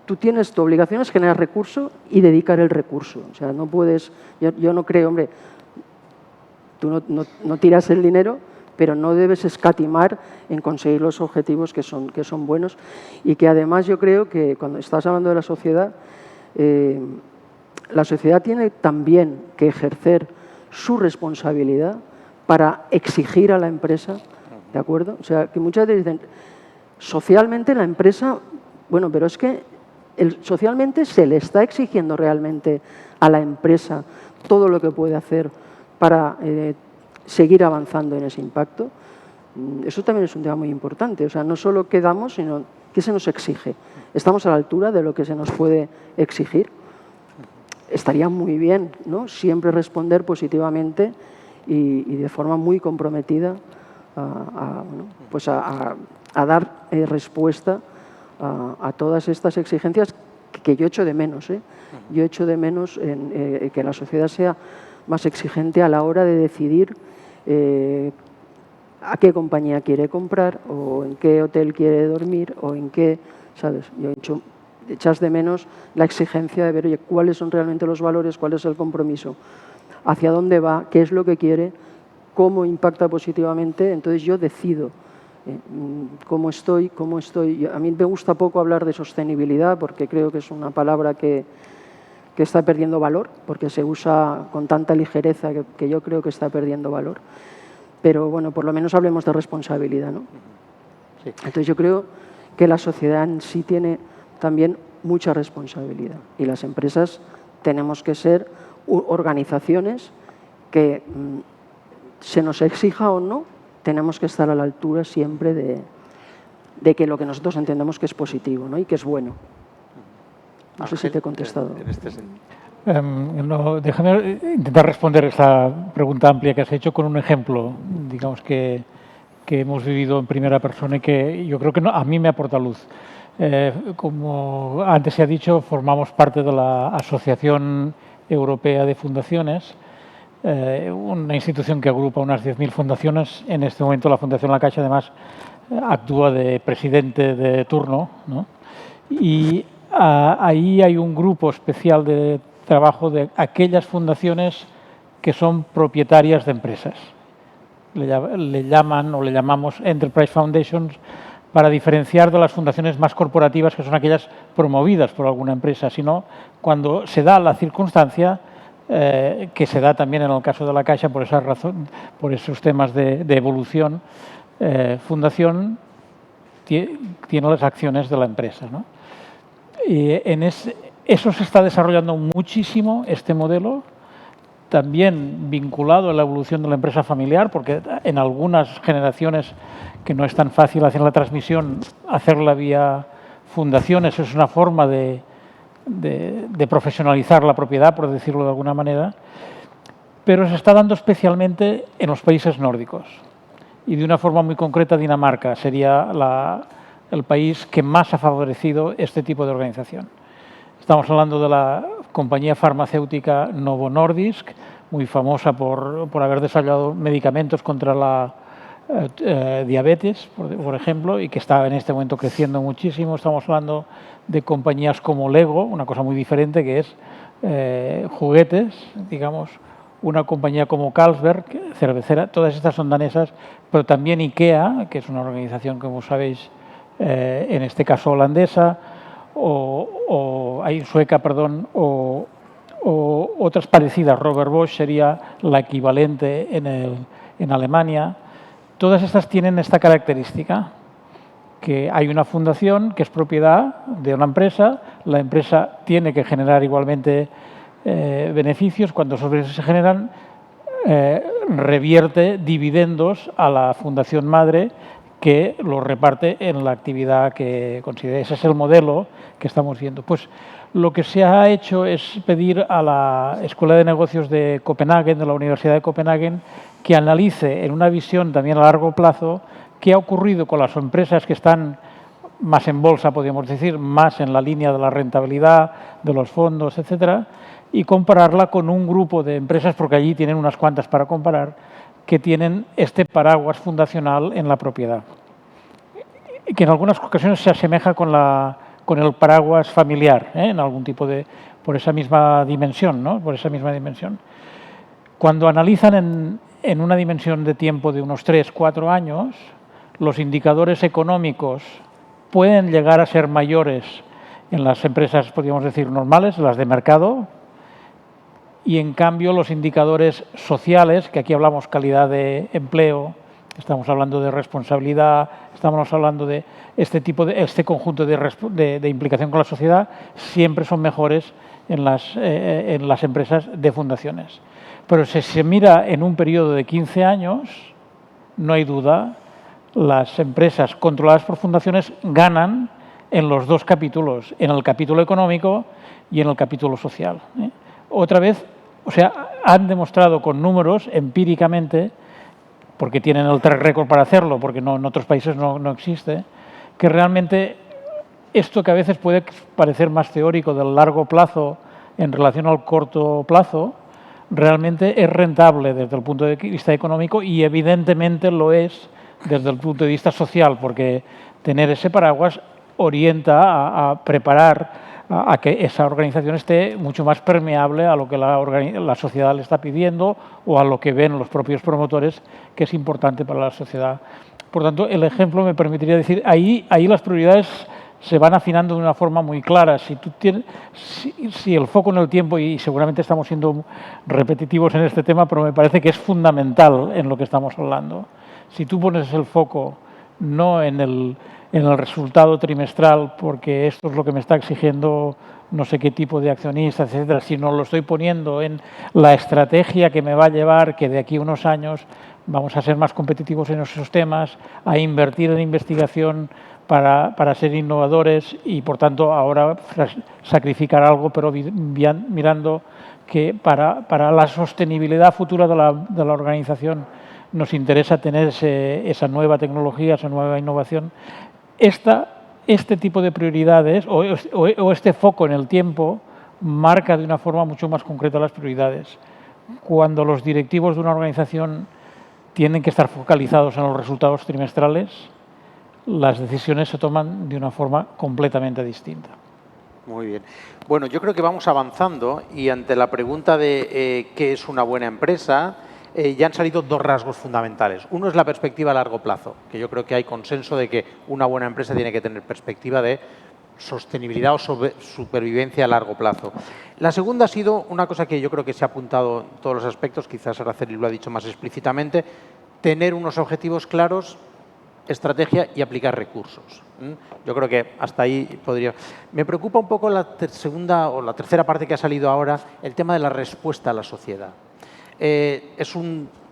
tu obligación es generar recurso y dedicar el recurso. O sea, no puedes, yo no creo, hombre, tú no tiras el dinero, pero no debes escatimar en conseguir los objetivos que son buenos, y que además yo creo que cuando estás hablando de la sociedad tiene también que ejercer su responsabilidad para exigir a la empresa, ¿de acuerdo? O sea, que muchas veces dicen, socialmente la empresa, bueno, pero es que socialmente se le está exigiendo realmente a la empresa todo lo que puede hacer para seguir avanzando en ese impacto. Eso también es un tema muy importante. O sea, no solo qué damos, sino qué se nos exige. ¿Estamos a la altura de lo que se nos puede exigir? Estaría muy bien, ¿no? Siempre responder positivamente y de forma muy comprometida a dar respuesta a todas estas exigencias que yo echo de menos. Yo echo de menos que la sociedad sea más exigente a la hora de decidir a qué compañía quiere comprar, o en qué hotel quiere dormir, o en qué, ¿sabes? Echas de menos la exigencia de ver, oye, cuáles son realmente los valores, cuál es el compromiso, hacia dónde va, qué es lo que quiere, cómo impacta positivamente. Entonces yo decido cómo estoy. A mí me gusta poco hablar de sostenibilidad, porque creo que es una palabra que está perdiendo valor, porque se usa con tanta ligereza que yo creo que está perdiendo valor. Pero bueno, por lo menos hablemos de responsabilidad, ¿no? Sí. Entonces yo creo que la sociedad en sí tiene también mucha responsabilidad, y las empresas tenemos que ser organizaciones que, se nos exija o no, tenemos que estar a la altura siempre de que lo que nosotros entendemos que es positivo, ¿no? Y que es bueno. No sé si te he contestado. En este sentido. Déjame intentar responder esa pregunta amplia que has hecho con un ejemplo, digamos, que hemos vivido en primera persona y que yo creo que a mí me aporta luz. Como antes se ha dicho, formamos parte de la Asociación Europea de Fundaciones, una institución que agrupa unas 10.000 fundaciones. En este momento la Fundación La Caixa, además, actúa de presidente de turno, ¿no? Y ahí hay un grupo especial de trabajo de aquellas fundaciones que son propietarias de empresas. le llaman o le llamamos Enterprise Foundations, para diferenciar de las fundaciones más corporativas, que son aquellas promovidas por alguna empresa, sino cuando se da la circunstancia, que se da también en el caso de la Caixa por esa razón, por esos temas de evolución, fundación tiene las acciones de la empresa, ¿no? Y eso se está desarrollando muchísimo, este modelo, también vinculado a la evolución de la empresa familiar, porque en algunas generaciones que no es tan fácil hacer la transmisión, hacerla vía fundaciones es una forma de profesionalizar la propiedad, por decirlo de alguna manera, pero se está dando especialmente en los países nórdicos. Y de una forma muy concreta, Dinamarca sería el país que más ha favorecido este tipo de organización. Estamos hablando de la compañía farmacéutica Novo Nordisk, muy famosa por haber desarrollado medicamentos contra la diabetes, por ejemplo, y que está en este momento creciendo muchísimo. Estamos hablando de compañías como Lego, una cosa muy diferente que es juguetes, digamos, una compañía como Carlsberg, cervecera, todas estas son danesas, pero también IKEA, que es una organización, como sabéis, en este caso holandesa, sueca, perdón, o otras parecidas. Robert Bosch sería la equivalente en Alemania. Todas estas tienen esta característica, que hay una fundación que es propiedad de una empresa, la empresa tiene que generar igualmente beneficios, cuando esos beneficios se generan, revierte dividendos a la fundación madre, que lo reparte en la actividad que considere. Ese es el modelo que estamos viendo. Pues lo que se ha hecho es pedir a la Escuela de Negocios de Copenhague, de la Universidad de Copenhague, que analice en una visión también a largo plazo qué ha ocurrido con las empresas que están más en bolsa, podríamos decir, más en la línea de la rentabilidad, de los fondos, etcétera, y compararla con un grupo de empresas, porque allí tienen unas cuantas para comparar, que tienen este paraguas fundacional en la propiedad, que en algunas ocasiones se asemeja con el paraguas familiar, en algún tipo por esa misma dimensión, ¿no? Por esa misma dimensión. Cuando analizan en una dimensión de tiempo de unos 3-4 años, los indicadores económicos pueden llegar a ser mayores en las empresas, podríamos decir, normales, las de mercado, y en cambio los indicadores sociales, que aquí hablamos calidad de empleo, estamos hablando de responsabilidad, estamos hablando de este conjunto de implicación con la sociedad, siempre son mejores en las empresas de fundaciones. Pero si se mira en un periodo de 15 años, no hay duda, las empresas controladas por fundaciones ganan en los dos capítulos, en el capítulo económico y en el capítulo social. Otra vez, o sea, han demostrado con números empíricamente, porque tienen el track record para hacerlo, porque en otros países no existe, que realmente esto que a veces puede parecer más teórico del largo plazo en relación al corto plazo, realmente es rentable desde el punto de vista económico y evidentemente lo es desde el punto de vista social, porque tener ese paraguas orienta a preparar a que esa organización esté mucho más permeable a lo que la sociedad le está pidiendo o a lo que ven los propios promotores, que es importante para la sociedad. Por tanto, el ejemplo me permitiría decir, ahí las prioridades se van afinando de una forma muy clara. Si el foco en el tiempo, y seguramente estamos siendo repetitivos en este tema, pero me parece que es fundamental en lo que estamos hablando. Si tú pones el foco no en el resultado trimestral, porque esto es lo que me está exigiendo no sé qué tipo de accionistas, etcétera, sino lo estoy poniendo en la estrategia que me va a llevar que de aquí a unos años vamos a ser más competitivos en esos temas, a invertir en investigación para ser innovadores y, por tanto, ahora sacrificar algo, pero mirando que para la sostenibilidad futura de la organización nos interesa tener esa nueva tecnología, esa nueva innovación. Este tipo de prioridades o este foco en el tiempo marca de una forma mucho más concreta las prioridades. Cuando los directivos de una organización tienen que estar focalizados en los resultados trimestrales, las decisiones se toman de una forma completamente distinta. Muy bien. Bueno, yo creo que vamos avanzando y ante la pregunta de qué es una buena empresa, ya han salido dos rasgos fundamentales. Uno es la perspectiva a largo plazo, que yo creo que hay consenso de que una buena empresa tiene que tener perspectiva de sostenibilidad o supervivencia a largo plazo. La segunda ha sido una cosa que yo creo que se ha apuntado en todos los aspectos, quizás Araceli lo ha dicho más explícitamente, tener unos objetivos claros, estrategia y aplicar recursos. Yo creo que hasta ahí podría... Me preocupa un poco la segunda o la tercera parte que ha salido ahora, el tema de la respuesta a la sociedad.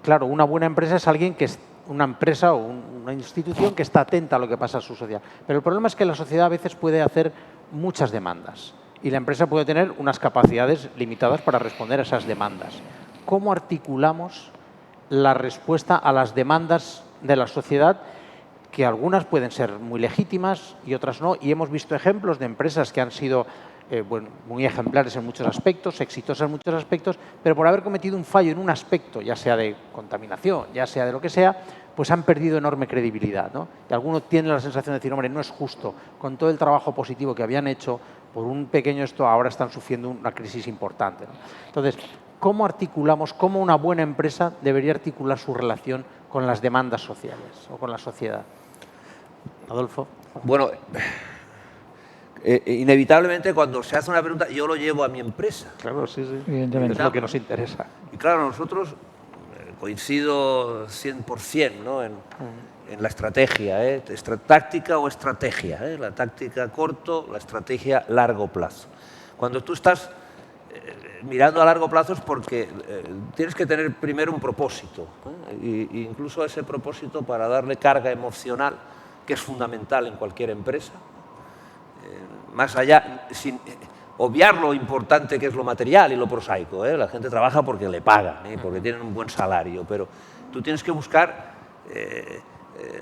Claro, una buena empresa es alguien que es una empresa o una institución que está atenta a lo que pasa en su sociedad. Pero el problema es que la sociedad a veces puede hacer muchas demandas y la empresa puede tener unas capacidades limitadas para responder a esas demandas. ¿Cómo articulamos la respuesta a las demandas de la sociedad, que algunas pueden ser muy legítimas y otras no? Y hemos visto ejemplos de empresas que han sido muy ejemplares en muchos aspectos, exitosas en muchos aspectos, pero por haber cometido un fallo en un aspecto, ya sea de contaminación, ya sea de lo que sea, pues han perdido enorme credibilidad, ¿no? Y algunos tienen la sensación de decir, hombre, no es justo, con todo el trabajo positivo que habían hecho, por un pequeño esto ahora están sufriendo una crisis importante, ¿no? Entonces, ¿cómo articulamos, cómo una buena empresa debería articular su relación con las demandas sociales o con la sociedad? Adolfo. Bueno, inevitablemente cuando se hace una pregunta, yo lo llevo a mi empresa. Claro, sí, sí. Evidentemente. Es lo que nos interesa. Y claro, nosotros coincido 100%, ¿no? en la estrategia, táctica o estrategia, la táctica corto, la estrategia largo plazo. Cuando tú estás mirando a largo plazo es porque tienes que tener primero un propósito, e incluso ese propósito para darle carga emocional, que es fundamental en cualquier empresa, más allá, sin obviar lo importante que es lo material y lo prosaico. La gente trabaja porque le pagan, porque tienen un buen salario, pero tú tienes que buscar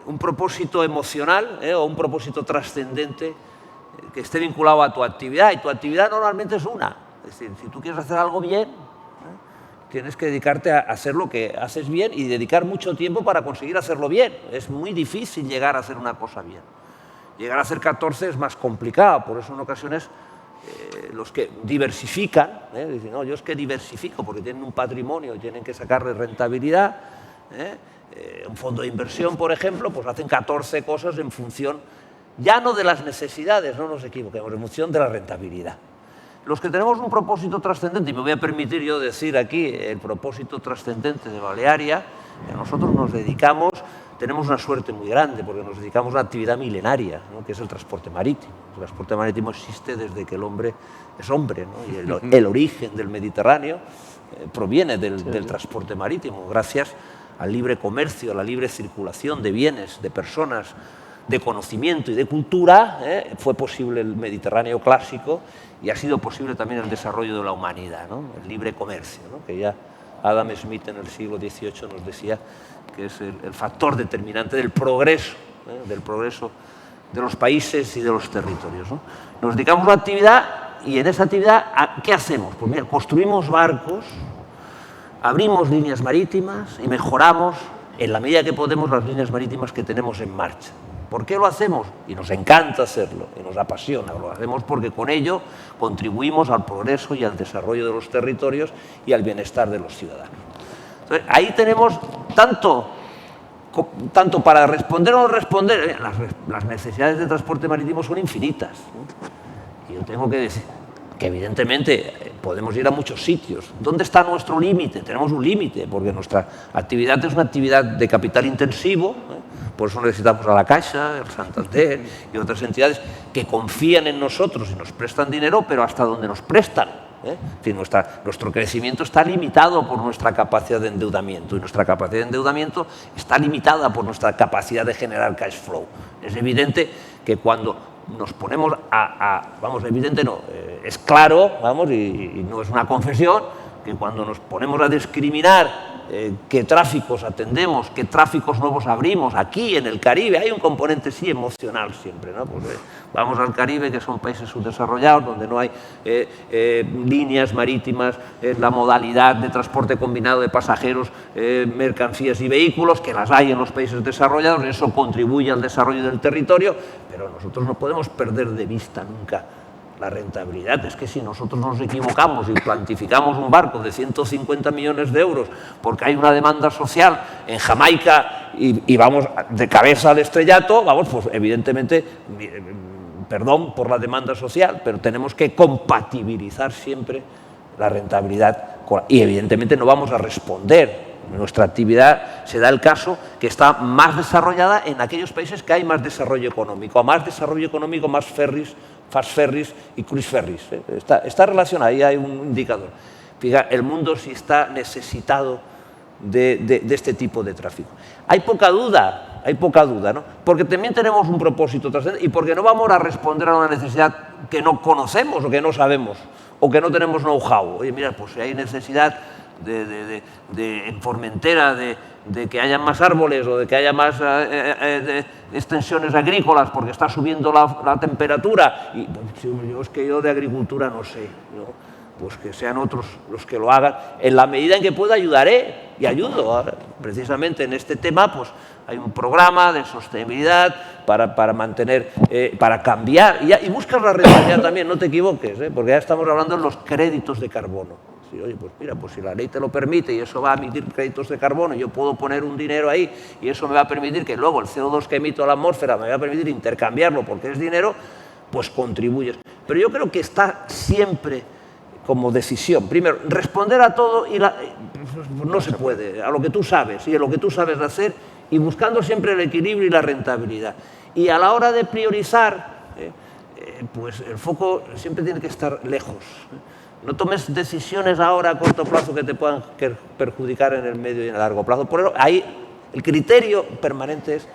un propósito emocional o un propósito trascendente que esté vinculado a tu actividad, y tu actividad normalmente es una. Es decir, si tú quieres hacer algo bien, tienes que dedicarte a hacer lo que haces bien y dedicar mucho tiempo para conseguir hacerlo bien. Es muy difícil llegar a hacer una cosa bien. Llegar a hacer 14 es más complicado, por eso en ocasiones los que diversifican, dicen, no, yo es que diversifico porque tienen un patrimonio y tienen que sacarle rentabilidad, un fondo de inversión, por ejemplo, pues hacen 14 cosas en función, ya no de las necesidades, no nos equivoquemos, en función de la rentabilidad. Los que tenemos un propósito trascendente, y me voy a permitir yo decir aquí el propósito trascendente de Balearia, nosotros nos dedicamos, tenemos una suerte muy grande porque nos dedicamos a una actividad milenaria, ¿no? Que es el transporte marítimo. El transporte marítimo existe desde que el hombre es hombre, ¿no? Y el origen del Mediterráneo proviene del transporte marítimo, gracias al libre comercio, a la libre circulación de bienes, de personas, de conocimiento y de cultura, fue posible el Mediterráneo clásico y ha sido posible también el desarrollo de la humanidad, ¿no? El libre comercio, ¿no? Que ya Adam Smith en el siglo XVIII nos decía que es el factor determinante del progreso de los países y de los territorios, ¿no? Nos dedicamos a una actividad y en esa actividad, ¿qué hacemos? Pues mira, construimos barcos, abrimos líneas marítimas y mejoramos en la medida que podemos las líneas marítimas que tenemos en marcha. ¿Por qué lo hacemos? Y nos encanta hacerlo, y nos apasiona. Lo hacemos porque con ello contribuimos al progreso y al desarrollo de los territorios y al bienestar de los ciudadanos. Entonces, ahí tenemos tanto para responder o no responder, las necesidades de transporte marítimo son infinitas, ¿no? Y yo tengo que decir que evidentemente podemos ir a muchos sitios. ¿Dónde está nuestro límite? Tenemos un límite, porque nuestra actividad es una actividad de capital intensivo, por eso necesitamos a la Caixa, el Santander y otras entidades que confían en nosotros y nos prestan dinero, pero hasta donde nos prestan. Es decir, nuestro crecimiento está limitado por nuestra capacidad de endeudamiento y nuestra capacidad de endeudamiento está limitada por nuestra capacidad de generar cash flow. Es evidente que cuando nos ponemos evidente no, es claro, y no es una confesión, que cuando nos ponemos a discriminar qué tráficos atendemos, qué tráficos nuevos abrimos, aquí en el Caribe hay un componente sí emocional siempre, ¿no? Pues, vamos al Caribe, que son países subdesarrollados, donde no hay líneas marítimas, la modalidad de transporte combinado de pasajeros, mercancías y vehículos, que las hay en los países desarrollados, eso contribuye al desarrollo del territorio, pero nosotros no podemos perder de vista nunca La rentabilidad es que si nosotros nos equivocamos y plantificamos un barco de 150 millones de euros porque hay una demanda social en Jamaica y vamos de cabeza al estrellato, vamos, pues evidentemente, perdón por la demanda social, pero tenemos que compatibilizar siempre la rentabilidad y evidentemente no vamos a responder. Nuestra actividad se da el caso que está más desarrollada en aquellos países que hay más desarrollo económico. A más desarrollo económico, más ferries, fast ferries y cruise ferries. Está relacionado, ahí hay un indicador. Fíjate, el mundo sí está necesitado de este tipo de tráfico. Hay poca duda, ¿no? Porque también tenemos un propósito trascendente y porque no vamos a responder a una necesidad que no conocemos o que no sabemos o que no tenemos know-how. Oye, mira, pues si hay necesidad en Formentera de que haya más árboles o de que haya más extensiones agrícolas porque está subiendo la temperatura. Y pues, yo de agricultura no sé, ¿no? Pues que sean otros los que lo hagan. En la medida en que pueda ayudaré y ayudo. Precisamente en este tema pues hay un programa de sostenibilidad para mantener, para cambiar. Y buscas la rentabilidad también, no te equivoques, porque ya estamos hablando de los créditos de carbono. Sí, oye, pues mira, pues si la ley te lo permite y eso va a emitir créditos de carbono, yo puedo poner un dinero ahí y eso me va a permitir que luego el CO2 que emito a la atmósfera me va a permitir intercambiarlo porque es dinero, pues contribuyes. Pero yo creo que está siempre como decisión. Primero, responder a todo y no se puede, a lo que tú sabes y a lo que tú sabes hacer y buscando siempre el equilibrio y la rentabilidad. Y a la hora de priorizar, pues el foco siempre tiene que estar lejos. No tomes decisiones ahora a corto plazo que te puedan perjudicar en el medio y en el largo plazo. Por eso, ahí el criterio permanente es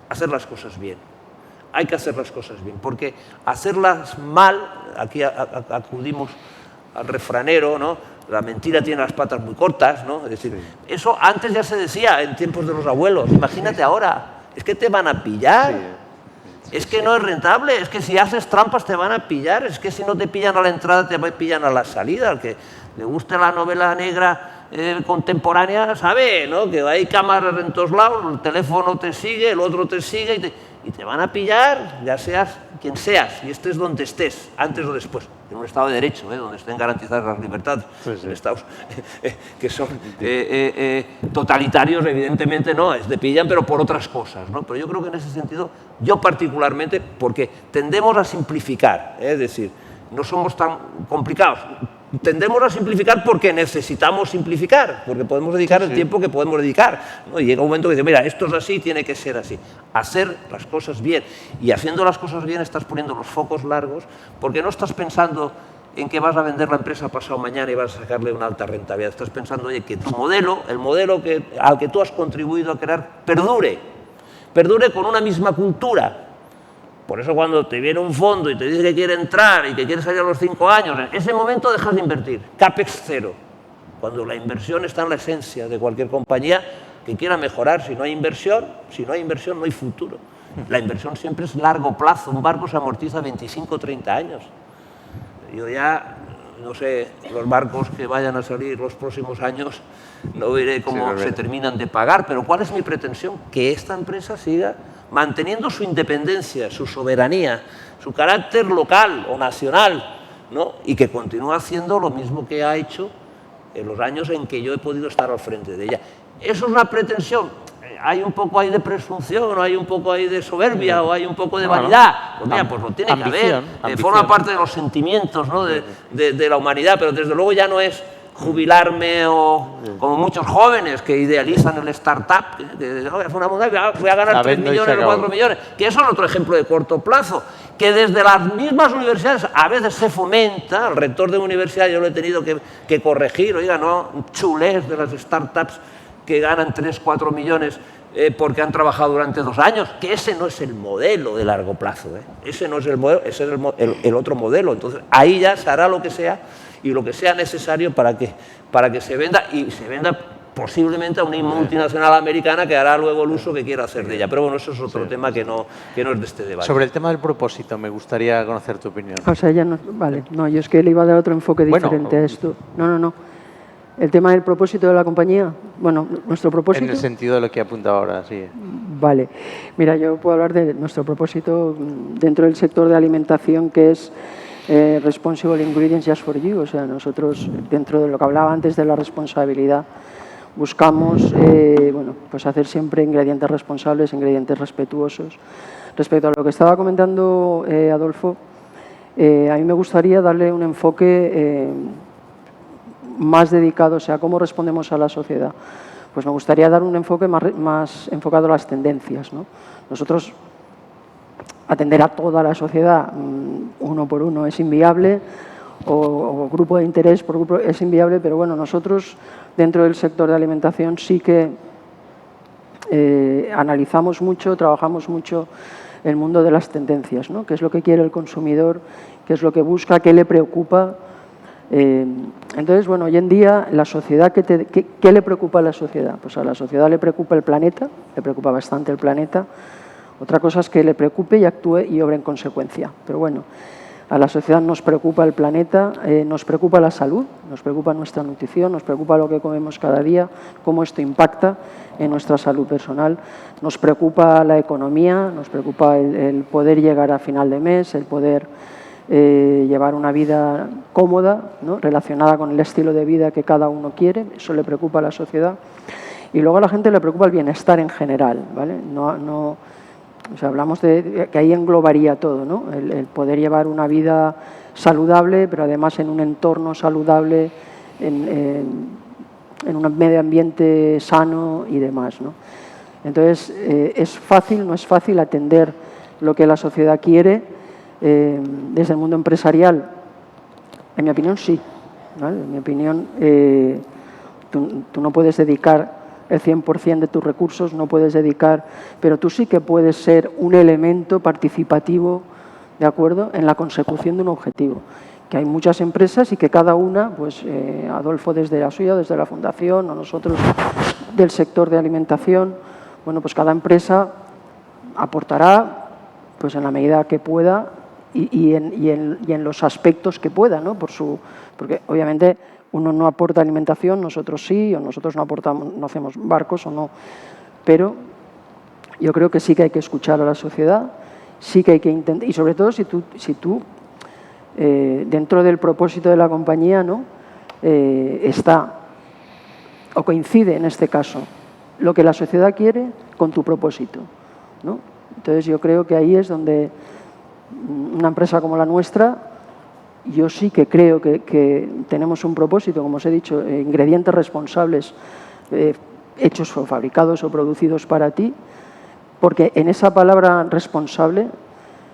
hacer las cosas bien. Hay que hacer las cosas bien, porque hacerlas mal, aquí acudimos al refranero, ¿no? La mentira tiene las patas muy cortas, ¿no? Es decir, eso antes ya se decía en tiempos de los abuelos. Imagínate ahora, es que te van a pillar. Es que no es rentable, es que si haces trampas te van a pillar, es que si no te pillan a la entrada te pillan a la salida. Al que le guste la novela negra contemporánea sabe, ¿no? Que hay cámaras en todos lados, el teléfono te sigue, el otro te sigue y te van a pillar, ya seas quien seas y estés donde estés, antes o después, en un Estado de Derecho, donde estén garantizadas las libertades. En Estados que son totalitarios, evidentemente no, te pillan, pero por otras cosas, ¿no? Pero yo creo que en ese sentido, yo particularmente, porque tendemos a simplificar, es decir, no somos tan complicados. Tendemos a simplificar porque necesitamos simplificar, porque podemos dedicar el tiempo que podemos dedicar, ¿no? Y llega un momento que dice, mira, esto es así, tiene que ser así. Hacer las cosas bien. Y haciendo las cosas bien estás poniendo los focos largos, porque no estás pensando en que vas a vender la empresa pasado mañana y vas a sacarle una alta rentabilidad. Estás pensando, oye, que tu modelo, el modelo al que tú has contribuido a crear, perdure con una misma cultura. Por eso cuando te viene un fondo y te dice que quiere entrar y que quiere salir a los 5 años, en ese momento dejas de invertir, CAPEX cero. Cuando la inversión está en la esencia de cualquier compañía que quiera mejorar. Si no hay inversión no hay futuro. La inversión siempre es largo plazo, un barco se amortiza 25 o 30 años. Yo ya, no sé, los barcos que vayan a salir los próximos años, no veré cómo se terminan de pagar, pero ¿cuál es mi pretensión? Que esta empresa siga manteniendo su independencia, su soberanía, su carácter local o nacional, ¿no? Y que continúe haciendo lo mismo que ha hecho en los años en que yo he podido estar al frente de ella. ¿Eso es una pretensión? Hay un poco ahí de presunción, o hay un poco ahí de soberbia, o hay un poco de vanidad. Pues mira, pues lo tiene que haber. Forma parte de los sentimientos, ¿no? de la humanidad, pero desde luego ya no es jubilarme o como muchos jóvenes que idealizan el startup, voy a ganar 3 millones o 4 millones, que eso es otro ejemplo de corto plazo, que desde las mismas universidades a veces se fomenta. El rector de una universidad yo lo he tenido que corregir, oiga, no chulés de las startups que ganan 3, 4 millones porque han trabajado durante 2 años, que ese no es el modelo de largo plazo, ese no es el modelo, ese es el otro modelo. Entonces ahí ya se hará lo que sea y lo que sea necesario para que se venda, y se venda posiblemente a una multinacional americana que hará luego el uso que quiera hacer de ella. Pero bueno, eso es otro tema que no es de este debate. Sobre el tema del propósito, me gustaría conocer tu opinión. O sea, ya no, vale, no, yo es que le iba a dar otro enfoque diferente a esto. No. El tema del propósito de la compañía, bueno, nuestro propósito... En el sentido de lo que he apuntado ahora, sí. Vale. Mira, yo puedo hablar de nuestro propósito dentro del sector de alimentación, que es Responsible Ingredients Just for You. O sea, nosotros, dentro de lo que hablaba antes de la responsabilidad, buscamos bueno, pues hacer siempre ingredientes responsables, ingredientes respetuosos. Respecto a lo que estaba comentando Adolfo, a mí me gustaría darle un enfoque más dedicado, o sea, cómo respondemos a la sociedad. Pues me gustaría dar un enfoque más enfocado a las tendencias, ¿no? Nosotros, atender a toda la sociedad uno por uno es inviable, o grupo de interés por grupo es inviable, pero bueno, nosotros dentro del sector de alimentación sí que analizamos mucho, trabajamos mucho el mundo de las tendencias, ¿no? ¿Qué es lo que quiere el consumidor? ¿Qué es lo que busca? ¿Qué le preocupa? Entonces, bueno, hoy en día, la sociedad, ¿qué le preocupa a la sociedad? Pues a la sociedad le preocupa el planeta, le preocupa bastante el planeta. Otra cosa es que le preocupe y actúe y obre en consecuencia. Pero bueno, a la sociedad nos preocupa el planeta, nos preocupa la salud, nos preocupa nuestra nutrición, nos preocupa lo que comemos cada día, cómo esto impacta en nuestra salud personal. Nos preocupa la economía, nos preocupa el poder llegar a final de mes, el poder llevar una vida cómoda, ¿no? Relacionada con el estilo de vida que cada uno quiere. Eso le preocupa a la sociedad. Y luego a la gente le preocupa el bienestar en general, ¿vale? O sea, hablamos de que ahí englobaría todo, ¿no? El poder llevar una vida saludable, pero además en un entorno saludable, en un medio ambiente sano y demás, ¿no? Entonces, ¿es fácil? ¿No es fácil atender lo que la sociedad quiere desde el mundo empresarial? En mi opinión, sí, ¿vale? En mi opinión, tú no puedes dedicar el 100% de tus recursos, no puedes dedicar, pero tú sí que puedes ser un elemento participativo, ¿de acuerdo?, en la consecución de un objetivo. Que hay muchas empresas y que cada una, pues Adolfo desde la suya, desde la fundación, o nosotros del sector de alimentación, bueno, pues cada empresa aportará, pues en la medida que pueda y en los aspectos que pueda, ¿no? Porque obviamente uno no aporta alimentación, nosotros sí, o nosotros no aportamos, no hacemos barcos o no, pero yo creo que sí que hay que escuchar a la sociedad, sí que hay que intentar, y sobre todo si tú dentro del propósito de la compañía, ¿no? Está, o coincide en este caso, lo que la sociedad quiere con tu propósito, ¿no? Entonces yo creo que ahí es donde una empresa como la nuestra, yo sí que creo que tenemos un propósito, como os he dicho, ingredientes responsables hechos o fabricados o producidos para ti, porque en esa palabra responsable,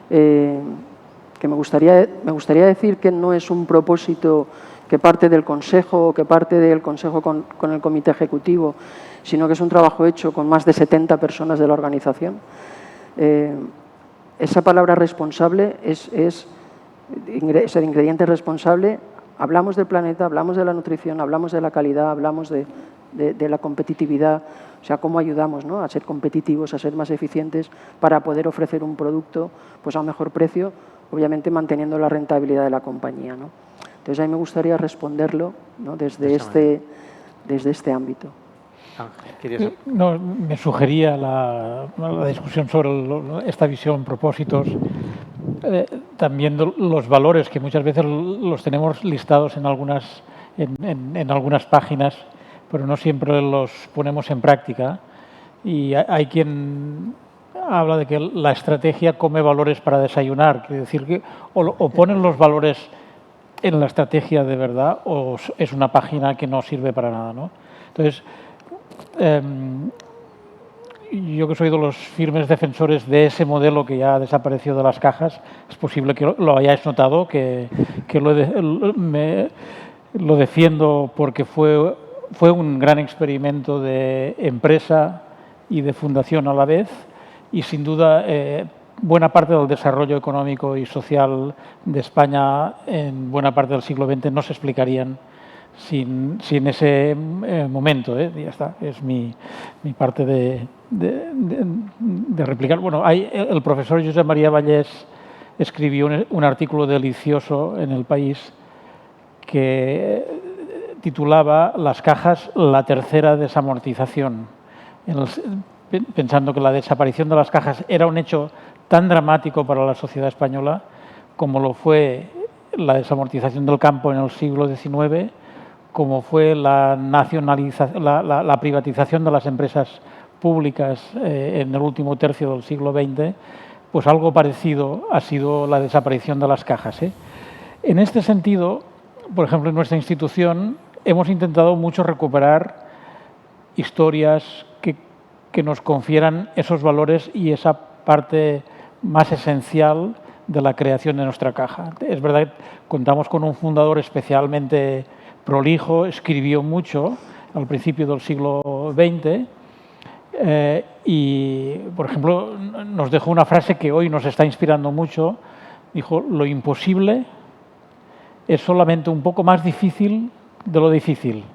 que me gustaría decir que no es un propósito que parte del Consejo o que parte del Consejo con el Comité Ejecutivo, sino que es un trabajo hecho con más de 70 personas de la organización. Esa palabra responsable de ingrediente responsable, hablamos del planeta, hablamos de la nutrición, hablamos de la calidad, hablamos de la competitividad, o sea, cómo ayudamos, ¿no?, a ser competitivos, a ser más eficientes para poder ofrecer un producto pues a un mejor precio, obviamente manteniendo la rentabilidad de la compañía, ¿no? Entonces a mí me gustaría responderlo, ¿no?, desde este ámbito. No, me sugería la discusión sobre esta visión, propósitos, también los valores que muchas veces los tenemos listados en algunas páginas, pero no siempre los ponemos en práctica. Y hay quien habla de que la estrategia come valores para desayunar, quiere decir que o ponen los valores en la estrategia de verdad o es una página que no sirve para nada, ¿no? Entonces, yo que soy de los firmes defensores de ese modelo que ya ha desaparecido de las cajas, es posible que lo hayáis notado, que lo defiendo porque fue un gran experimento de empresa y de fundación a la vez y sin duda buena parte del desarrollo económico y social de España en buena parte del siglo XX no se explicarían sin ese momento, ¿eh? Ya está, es mi parte de replicar. Bueno, el profesor Josep María Vallès escribió un artículo delicioso en El País que titulaba Las cajas, la tercera desamortización, pensando que la desaparición de las cajas era un hecho tan dramático para la sociedad española como lo fue la desamortización del campo en el siglo XIX, como fue la privatización de las empresas públicas en el último tercio del siglo XX, pues algo parecido ha sido la desaparición de las cajas. En este sentido, por ejemplo, en nuestra institución hemos intentado mucho recuperar historias que nos confieran esos valores y esa parte más esencial de la creación de nuestra caja. Es verdad que contamos con un fundador especialmente prolijo, escribió mucho al principio del siglo XX y, por ejemplo, nos dejó una frase que hoy nos está inspirando mucho. Dijo: lo imposible es solamente un poco más difícil de lo difícil.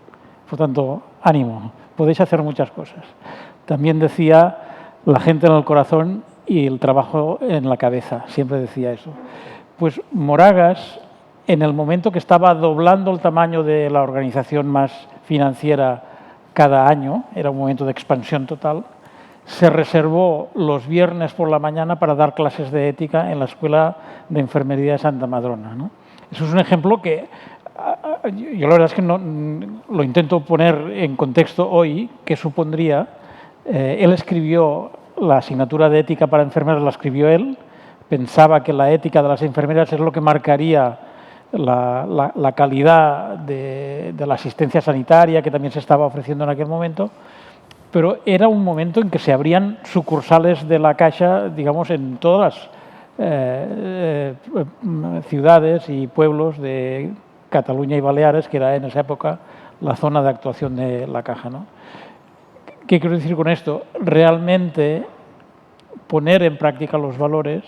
Por tanto, ánimo, podéis hacer muchas cosas. También decía: la gente en el corazón y el trabajo en la cabeza. Siempre decía eso. Pues Moragas, en el momento que estaba doblando el tamaño de la organización más financiera cada año, era un momento de expansión total, se reservó los viernes por la mañana para dar clases de ética en la Escuela de Enfermería de Santa Madrona, ¿no? Eso es un ejemplo que yo la verdad es que no, lo intento poner en contexto hoy, qué supondría. Él escribió la asignatura de ética para enfermeras, la escribió él, pensaba que la ética de las enfermeras es lo que marcaría la calidad de la asistencia sanitaria que también se estaba ofreciendo en aquel momento, pero era un momento en que se abrían sucursales de la Caixa, digamos, en todas las ciudades y pueblos de Cataluña y Baleares, que era en esa época la zona de actuación de la Caja, ¿no? ¿Qué quiero decir con esto? Realmente poner en práctica los valores,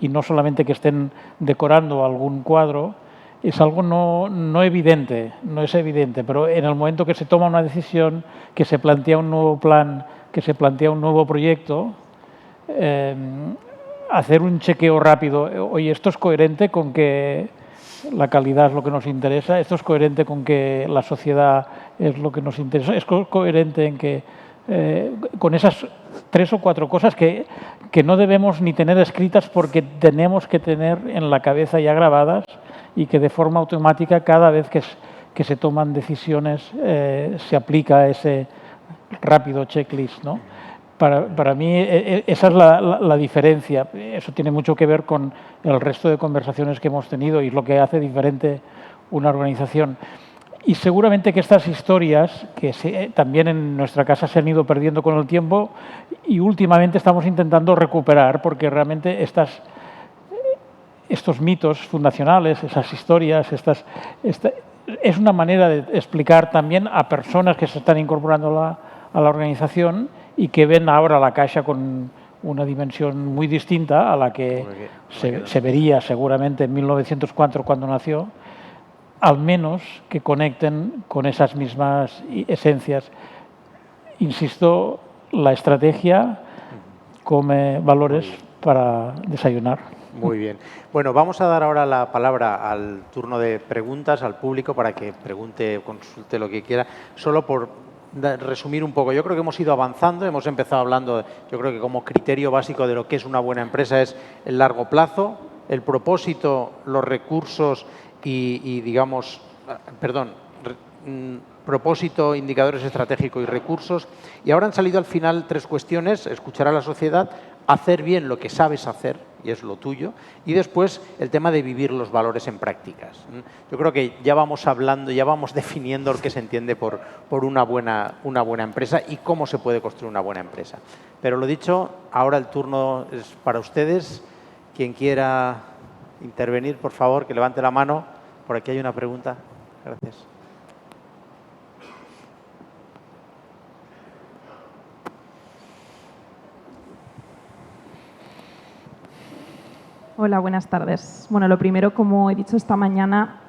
y no solamente que estén decorando algún cuadro, es algo no evidente, no es evidente, pero en el momento que se toma una decisión, que se plantea un nuevo plan, que se plantea un nuevo proyecto, hacer un chequeo rápido. Oye, ¿esto es coherente con que la calidad es lo que nos interesa? ¿Esto es coherente con que la sociedad es lo que nos interesa? ¿Es coherente en que con esas 3 o 4 cosas que no debemos ni tener escritas porque tenemos que tener en la cabeza ya grabadas y que de forma automática cada vez que se toman decisiones se aplica ese rápido checklist, ¿no? Para mí esa es la diferencia. Eso tiene mucho que ver con el resto de conversaciones que hemos tenido y es lo que hace diferente una organización. Y seguramente que estas historias, que también en nuestra casa se han ido perdiendo con el tiempo y últimamente estamos intentando recuperar, porque realmente estos mitos fundacionales, esas historias, es una manera de explicar también a personas que se están incorporando a la organización y que ven ahora la Caixa con una dimensión muy distinta a la que se vería seguramente en 1904 cuando nació, al menos que conecten con esas mismas esencias. Insisto, la estrategia come valores para desayunar. Muy bien. Bueno, vamos a dar ahora la palabra al turno de preguntas al público para que pregunte o consulte lo que quiera. Solo por resumir un poco, yo creo que hemos ido avanzando, hemos empezado hablando, yo creo que como criterio básico de lo que es una buena empresa es el largo plazo, el propósito, los recursos y digamos, propósito, indicadores estratégicos y recursos. Y ahora han salido al final 3 cuestiones: escuchar a la sociedad, hacer bien lo que sabes hacer, y es lo tuyo, y después el tema de vivir los valores en prácticas. Yo creo que ya vamos hablando, ya vamos definiendo lo que se entiende por una buena empresa y cómo se puede construir una buena empresa. Pero lo dicho, ahora el turno es para ustedes. Quien quiera intervenir, por favor, que levante la mano. Por aquí hay una pregunta. Gracias. Hola, buenas tardes. Bueno, lo primero, como he dicho esta mañana,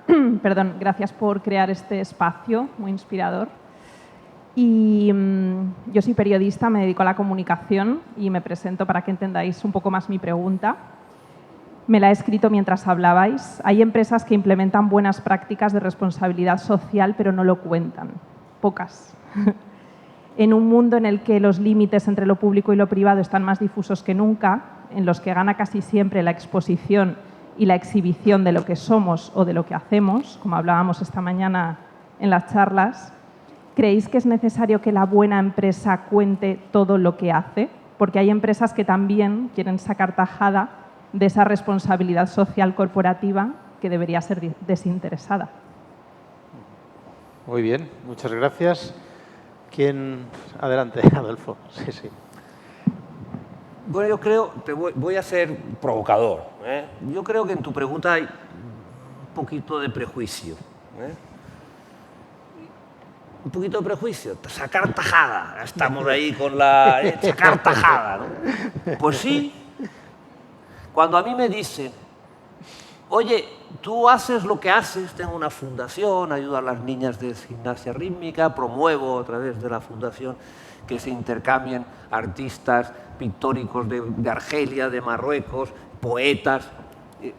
perdón, gracias por crear este espacio muy inspirador. Y yo soy periodista, me dedico a la comunicación y me presento para que entendáis un poco más mi pregunta. Me la he escrito mientras hablabais. Hay empresas que implementan buenas prácticas de responsabilidad social, pero no lo cuentan. Pocas. En un mundo en el que los límites entre lo público y lo privado están más difusos que nunca, en los que gana casi siempre la exposición y la exhibición de lo que somos o de lo que hacemos, como hablábamos esta mañana en las charlas, ¿creéis que es necesario que la buena empresa cuente todo lo que hace? Porque hay empresas que también quieren sacar tajada de esa responsabilidad social corporativa que debería ser desinteresada. Muy bien, muchas gracias. ¿Quién? Adelante, Adolfo. Sí, sí. Bueno, yo creo, voy a ser provocador, ¿eh? Yo creo que en tu pregunta hay un poquito de prejuicio, ¿eh? Un poquito de prejuicio, sacar tajada, estamos ahí con la... sacar tajada, ¿no? Pues sí, cuando a mí me dicen, oye, tú haces lo que haces, tengo una fundación, ayudo a las niñas de gimnasia rítmica, promuevo a través de la fundación que se intercambien artistas pictóricos de Argelia, de Marruecos, poetas.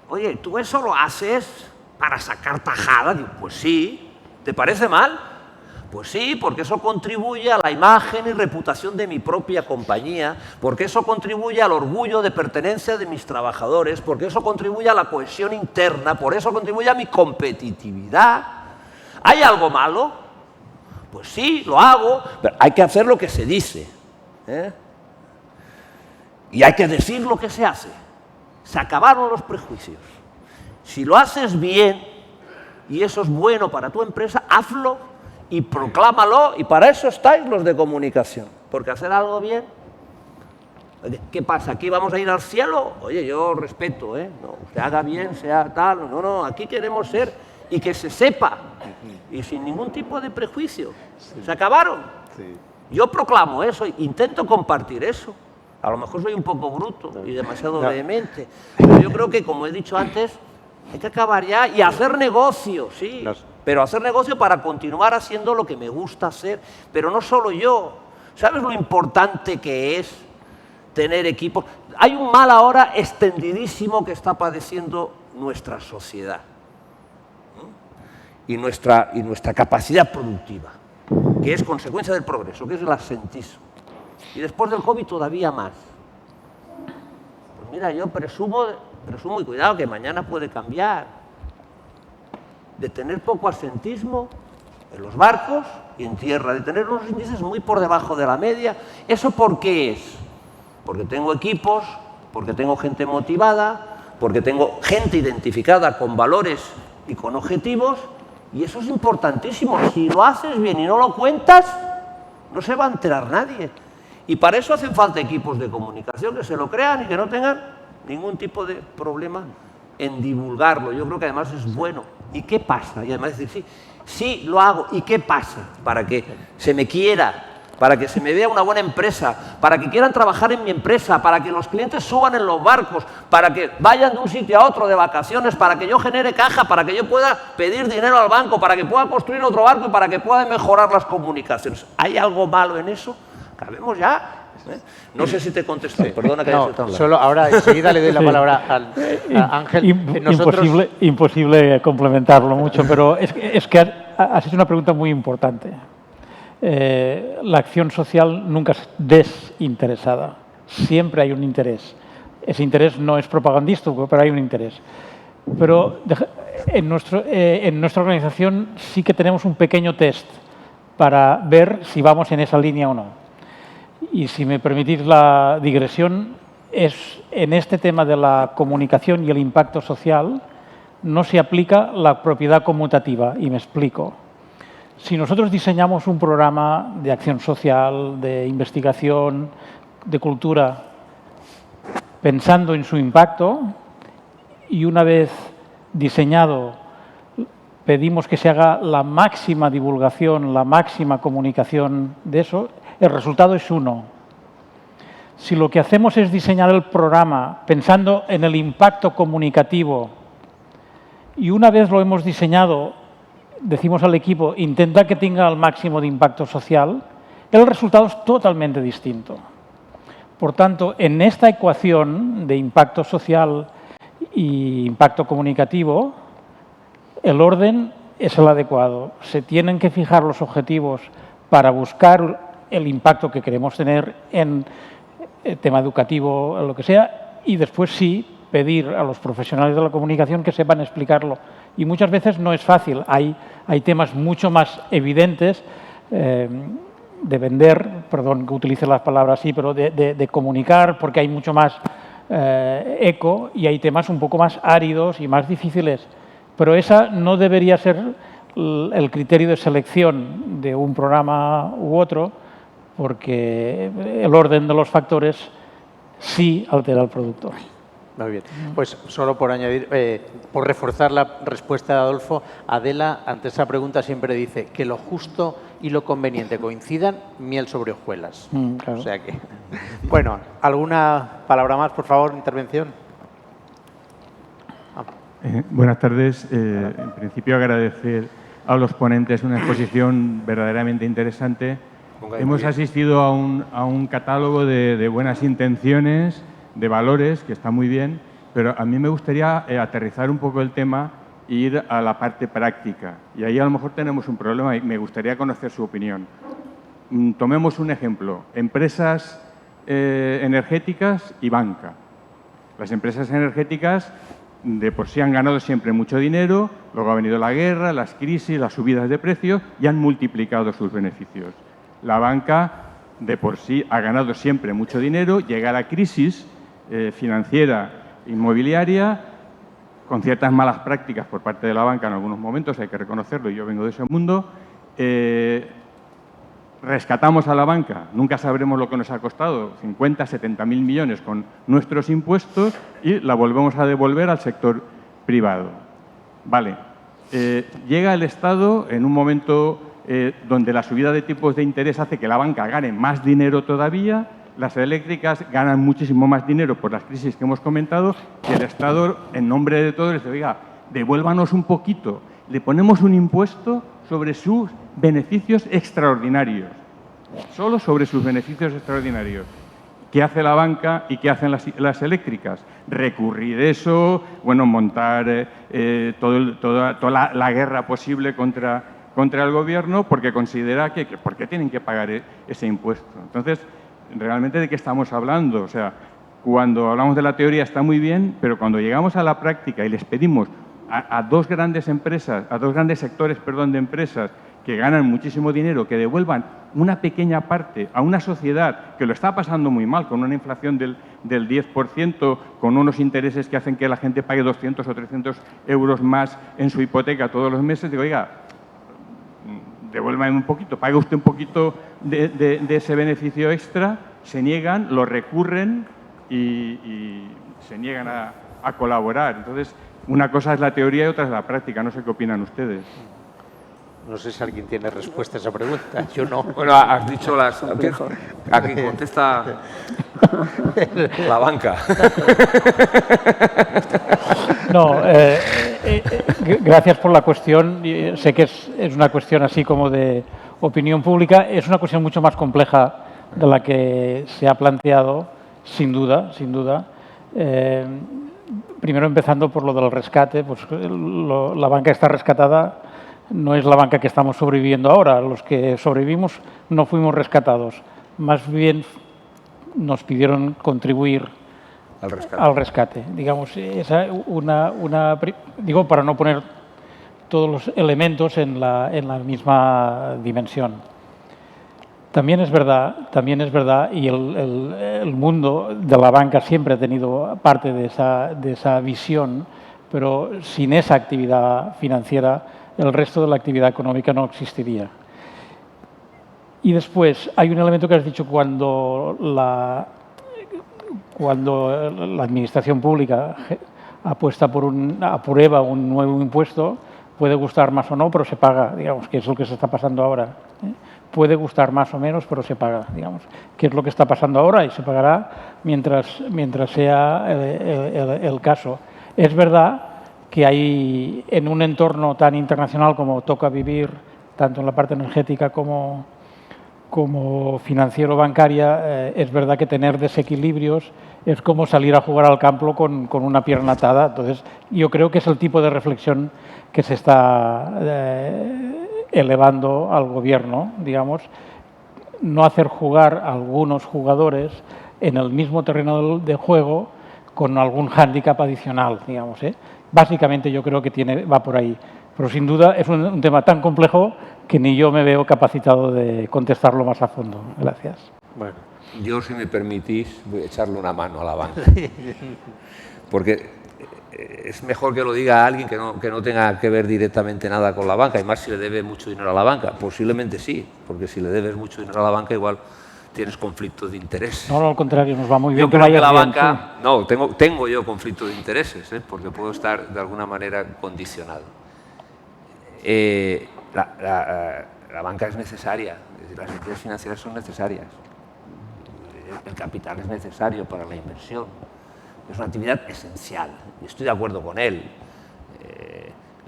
Oye, ¿tú eso lo haces para sacar tajada? Digo, pues sí. ¿Te parece mal? Pues sí, porque eso contribuye a la imagen y reputación de mi propia compañía, porque eso contribuye al orgullo de pertenencia de mis trabajadores, porque eso contribuye a la cohesión interna, por eso contribuye a mi competitividad. ¿Hay algo malo? Pues sí, lo hago, pero hay que hacer lo que se dice, ¿eh? Y hay que decir lo que se hace. Se acabaron los prejuicios. Si lo haces bien y eso es bueno para tu empresa, hazlo y proclámalo, y para eso estáis los de comunicación, porque hacer algo bien, ¿qué pasa? ¿Aquí vamos a ir al cielo? Oye, yo respeto, ¿eh? No, se haga bien, sea tal, no, aquí queremos ser y que se sepa, y sin ningún tipo de prejuicio. Se acabaron. Yo proclamo eso, intento compartir eso. A lo mejor soy un poco bruto y demasiado vehemente, pero yo creo que, como he dicho antes, hay que acabar ya y hacer negocio, sí, pero hacer negocio para continuar haciendo lo que me gusta hacer, pero no solo yo. ¿Sabes lo importante que es tener equipos? Hay un mal ahora extendidísimo que está padeciendo nuestra sociedad, ¿no? y nuestra capacidad productiva, que es consecuencia del progreso, que es el absentismo. Y después del COVID todavía más. Pues mira, yo presumo, y cuidado que mañana puede cambiar, de tener poco absentismo en los barcos y en tierra, de tener unos índices muy por debajo de la media. ¿Eso por qué es? Porque tengo equipos, porque tengo gente motivada, porque tengo gente identificada con valores y con objetivos, y eso es importantísimo. Si lo haces bien y no lo cuentas, no se va a enterar nadie. Y para eso hacen falta equipos de comunicación que se lo crean y que no tengan ningún tipo de problema en divulgarlo. Yo creo que además es bueno. ¿Y qué pasa? Y además decir, sí, lo hago. ¿Y qué pasa? Para que se me quiera, para que se me vea una buena empresa, para que quieran trabajar en mi empresa, para que los clientes suban en los barcos, para que vayan de un sitio a otro de vacaciones, para que yo genere caja, para que yo pueda pedir dinero al banco, para que pueda construir otro barco y para que pueda mejorar las comunicaciones. ¿Hay algo malo en eso? Acabemos ya. No sé si te he contestado, perdona que haya sido tan largo. Solo ahora enseguida le doy la palabra a Ángel. Imposible complementarlo mucho, pero es que has hecho una pregunta muy importante. La acción social nunca es desinteresada, siempre hay un interés. Ese interés no es propagandístico, pero hay un interés. Pero en nuestra organización sí que tenemos un pequeño test para ver si vamos en esa línea o no. Y si me permitís la digresión, es en este tema de la comunicación y el impacto social no se aplica la propiedad conmutativa, y me explico. Si nosotros diseñamos un programa de acción social, de investigación, de cultura, pensando en su impacto, y una vez diseñado pedimos que se haga la máxima divulgación, la máxima comunicación de eso, el resultado es uno. Si lo que hacemos es diseñar el programa pensando en el impacto comunicativo y una vez lo hemos diseñado, decimos al equipo, intenta que tenga el máximo de impacto social, el resultado es totalmente distinto. Por tanto, en esta ecuación de impacto social y impacto comunicativo, el orden es el adecuado. Se tienen que fijar los objetivos para buscar el impacto que queremos tener en el tema educativo, lo que sea, y después sí pedir a los profesionales de la comunicación que sepan explicarlo. Y muchas veces no es fácil. Hay temas mucho más evidentes de vender, perdón que utilice las palabras así, pero de comunicar, porque hay mucho más eco, y hay temas un poco más áridos y más difíciles. Pero esa no debería ser el criterio de selección de un programa u otro, porque el orden de los factores sí altera el producto. Muy bien. Pues solo por añadir, por reforzar la respuesta de Adolfo, Adela ante esa pregunta siempre dice que lo justo y lo conveniente coincidan, miel sobre hojuelas. Claro. O sea que, bueno, ¿alguna palabra más, por favor, intervención? Buenas tardes. En principio, agradecer a los ponentes una exposición verdaderamente interesante. Hemos asistido a un catálogo de buenas intenciones, de valores, que está muy bien, pero a mí me gustaría aterrizar un poco el tema e ir a la parte práctica. Y ahí a lo mejor tenemos un problema y me gustaría conocer su opinión. Tomemos un ejemplo, empresas energéticas y banca. Las empresas energéticas de por sí han ganado siempre mucho dinero, luego ha venido la guerra, las crisis, las subidas de precios y han multiplicado sus beneficios. La banca de por sí ha ganado siempre mucho dinero, llega la crisis financiera, inmobiliaria, con ciertas malas prácticas por parte de la banca en algunos momentos, hay que reconocerlo, yo vengo de ese mundo. Rescatamos a la banca, nunca sabremos lo que nos ha costado, 50, 70.000 millones con nuestros impuestos, y la volvemos a devolver al sector privado. Vale, llega el Estado en un momento donde la subida de tipos de interés hace que la banca gane más dinero todavía, las eléctricas ganan muchísimo más dinero por las crisis que hemos comentado, y el Estado, en nombre de todos, les dice, oiga, devuélvanos un poquito, le ponemos un impuesto sobre sus beneficios extraordinarios, solo sobre sus beneficios extraordinarios. ¿Qué hace la banca y qué hacen las eléctricas? Recurrir eso, bueno, montar toda la guerra posible contra el gobierno, porque considera que ¿por qué tienen que pagar ese impuesto? Entonces, ¿realmente de qué estamos hablando? O sea, cuando hablamos de la teoría está muy bien, pero cuando llegamos a la práctica y les pedimos a dos grandes empresas, a dos grandes sectores, perdón, de empresas que ganan muchísimo dinero, que devuelvan una pequeña parte a una sociedad que lo está pasando muy mal, con una inflación del 10%, con unos intereses que hacen que la gente pague 200 o 300 euros más en su hipoteca todos los meses, digo, oiga, devuélvame un poquito, pague usted un poquito de ese beneficio extra, se niegan, lo recurren y se niegan a colaborar. Entonces, una cosa es la teoría y otra es la práctica. No sé qué opinan ustedes. No sé si alguien tiene respuesta a esa pregunta. Yo no. Bueno, has dicho las... Aquí contesta la banca. No, gracias por la cuestión. Sé que es una cuestión así como de opinión pública. Es una cuestión mucho más compleja de la que se ha planteado, sin duda, sin duda. Primero empezando por lo del rescate, pues la banca está rescatada, no es la banca que estamos sobreviviendo ahora. Los que sobrevivimos no fuimos rescatados, más bien nos pidieron contribuir al rescate. Digamos, esa digo, para no poner todos los elementos en la misma dimensión. También es verdad, y el mundo de la banca siempre ha tenido parte de esa visión, pero sin esa actividad financiera, el resto de la actividad económica no existiría. Y después, hay un elemento que has dicho, cuando la administración pública aprueba un nuevo impuesto, puede gustar más o no, pero se paga, digamos, que es lo que se está pasando ahora. Puede gustar más o menos, pero se paga, digamos, que es lo que está pasando ahora y se pagará mientras sea el caso. Es verdad que hay, en un entorno tan internacional como toca vivir, tanto en la parte energética como financiero-bancaria, es verdad que tener desequilibrios es como salir a jugar al campo con una pierna atada. Entonces, yo creo que es el tipo de reflexión que se está elevando al gobierno, digamos, no hacer jugar a algunos jugadores en el mismo terreno de juego con algún hándicap adicional, digamos, ¿eh? Básicamente yo creo que va por ahí. Pero sin duda es un tema tan complejo que ni yo me veo capacitado de contestarlo más a fondo. Gracias. Bueno. Yo, si me permitís, voy a echarle una mano a la banca. Porque es mejor que lo diga a alguien que no tenga que ver directamente nada con la banca, y más si le debe mucho dinero a la banca. Posiblemente sí, porque si le debes mucho dinero a la banca, igual tienes conflictos de interés. No, al contrario, nos va muy bien. Yo creo que la banca... Sí. No, tengo yo conflicto de intereses, porque puedo estar de alguna manera condicionado. La banca es necesaria, las entidades financieras son necesarias. El capital es necesario para la inversión. Es una actividad esencial, y estoy de acuerdo con él.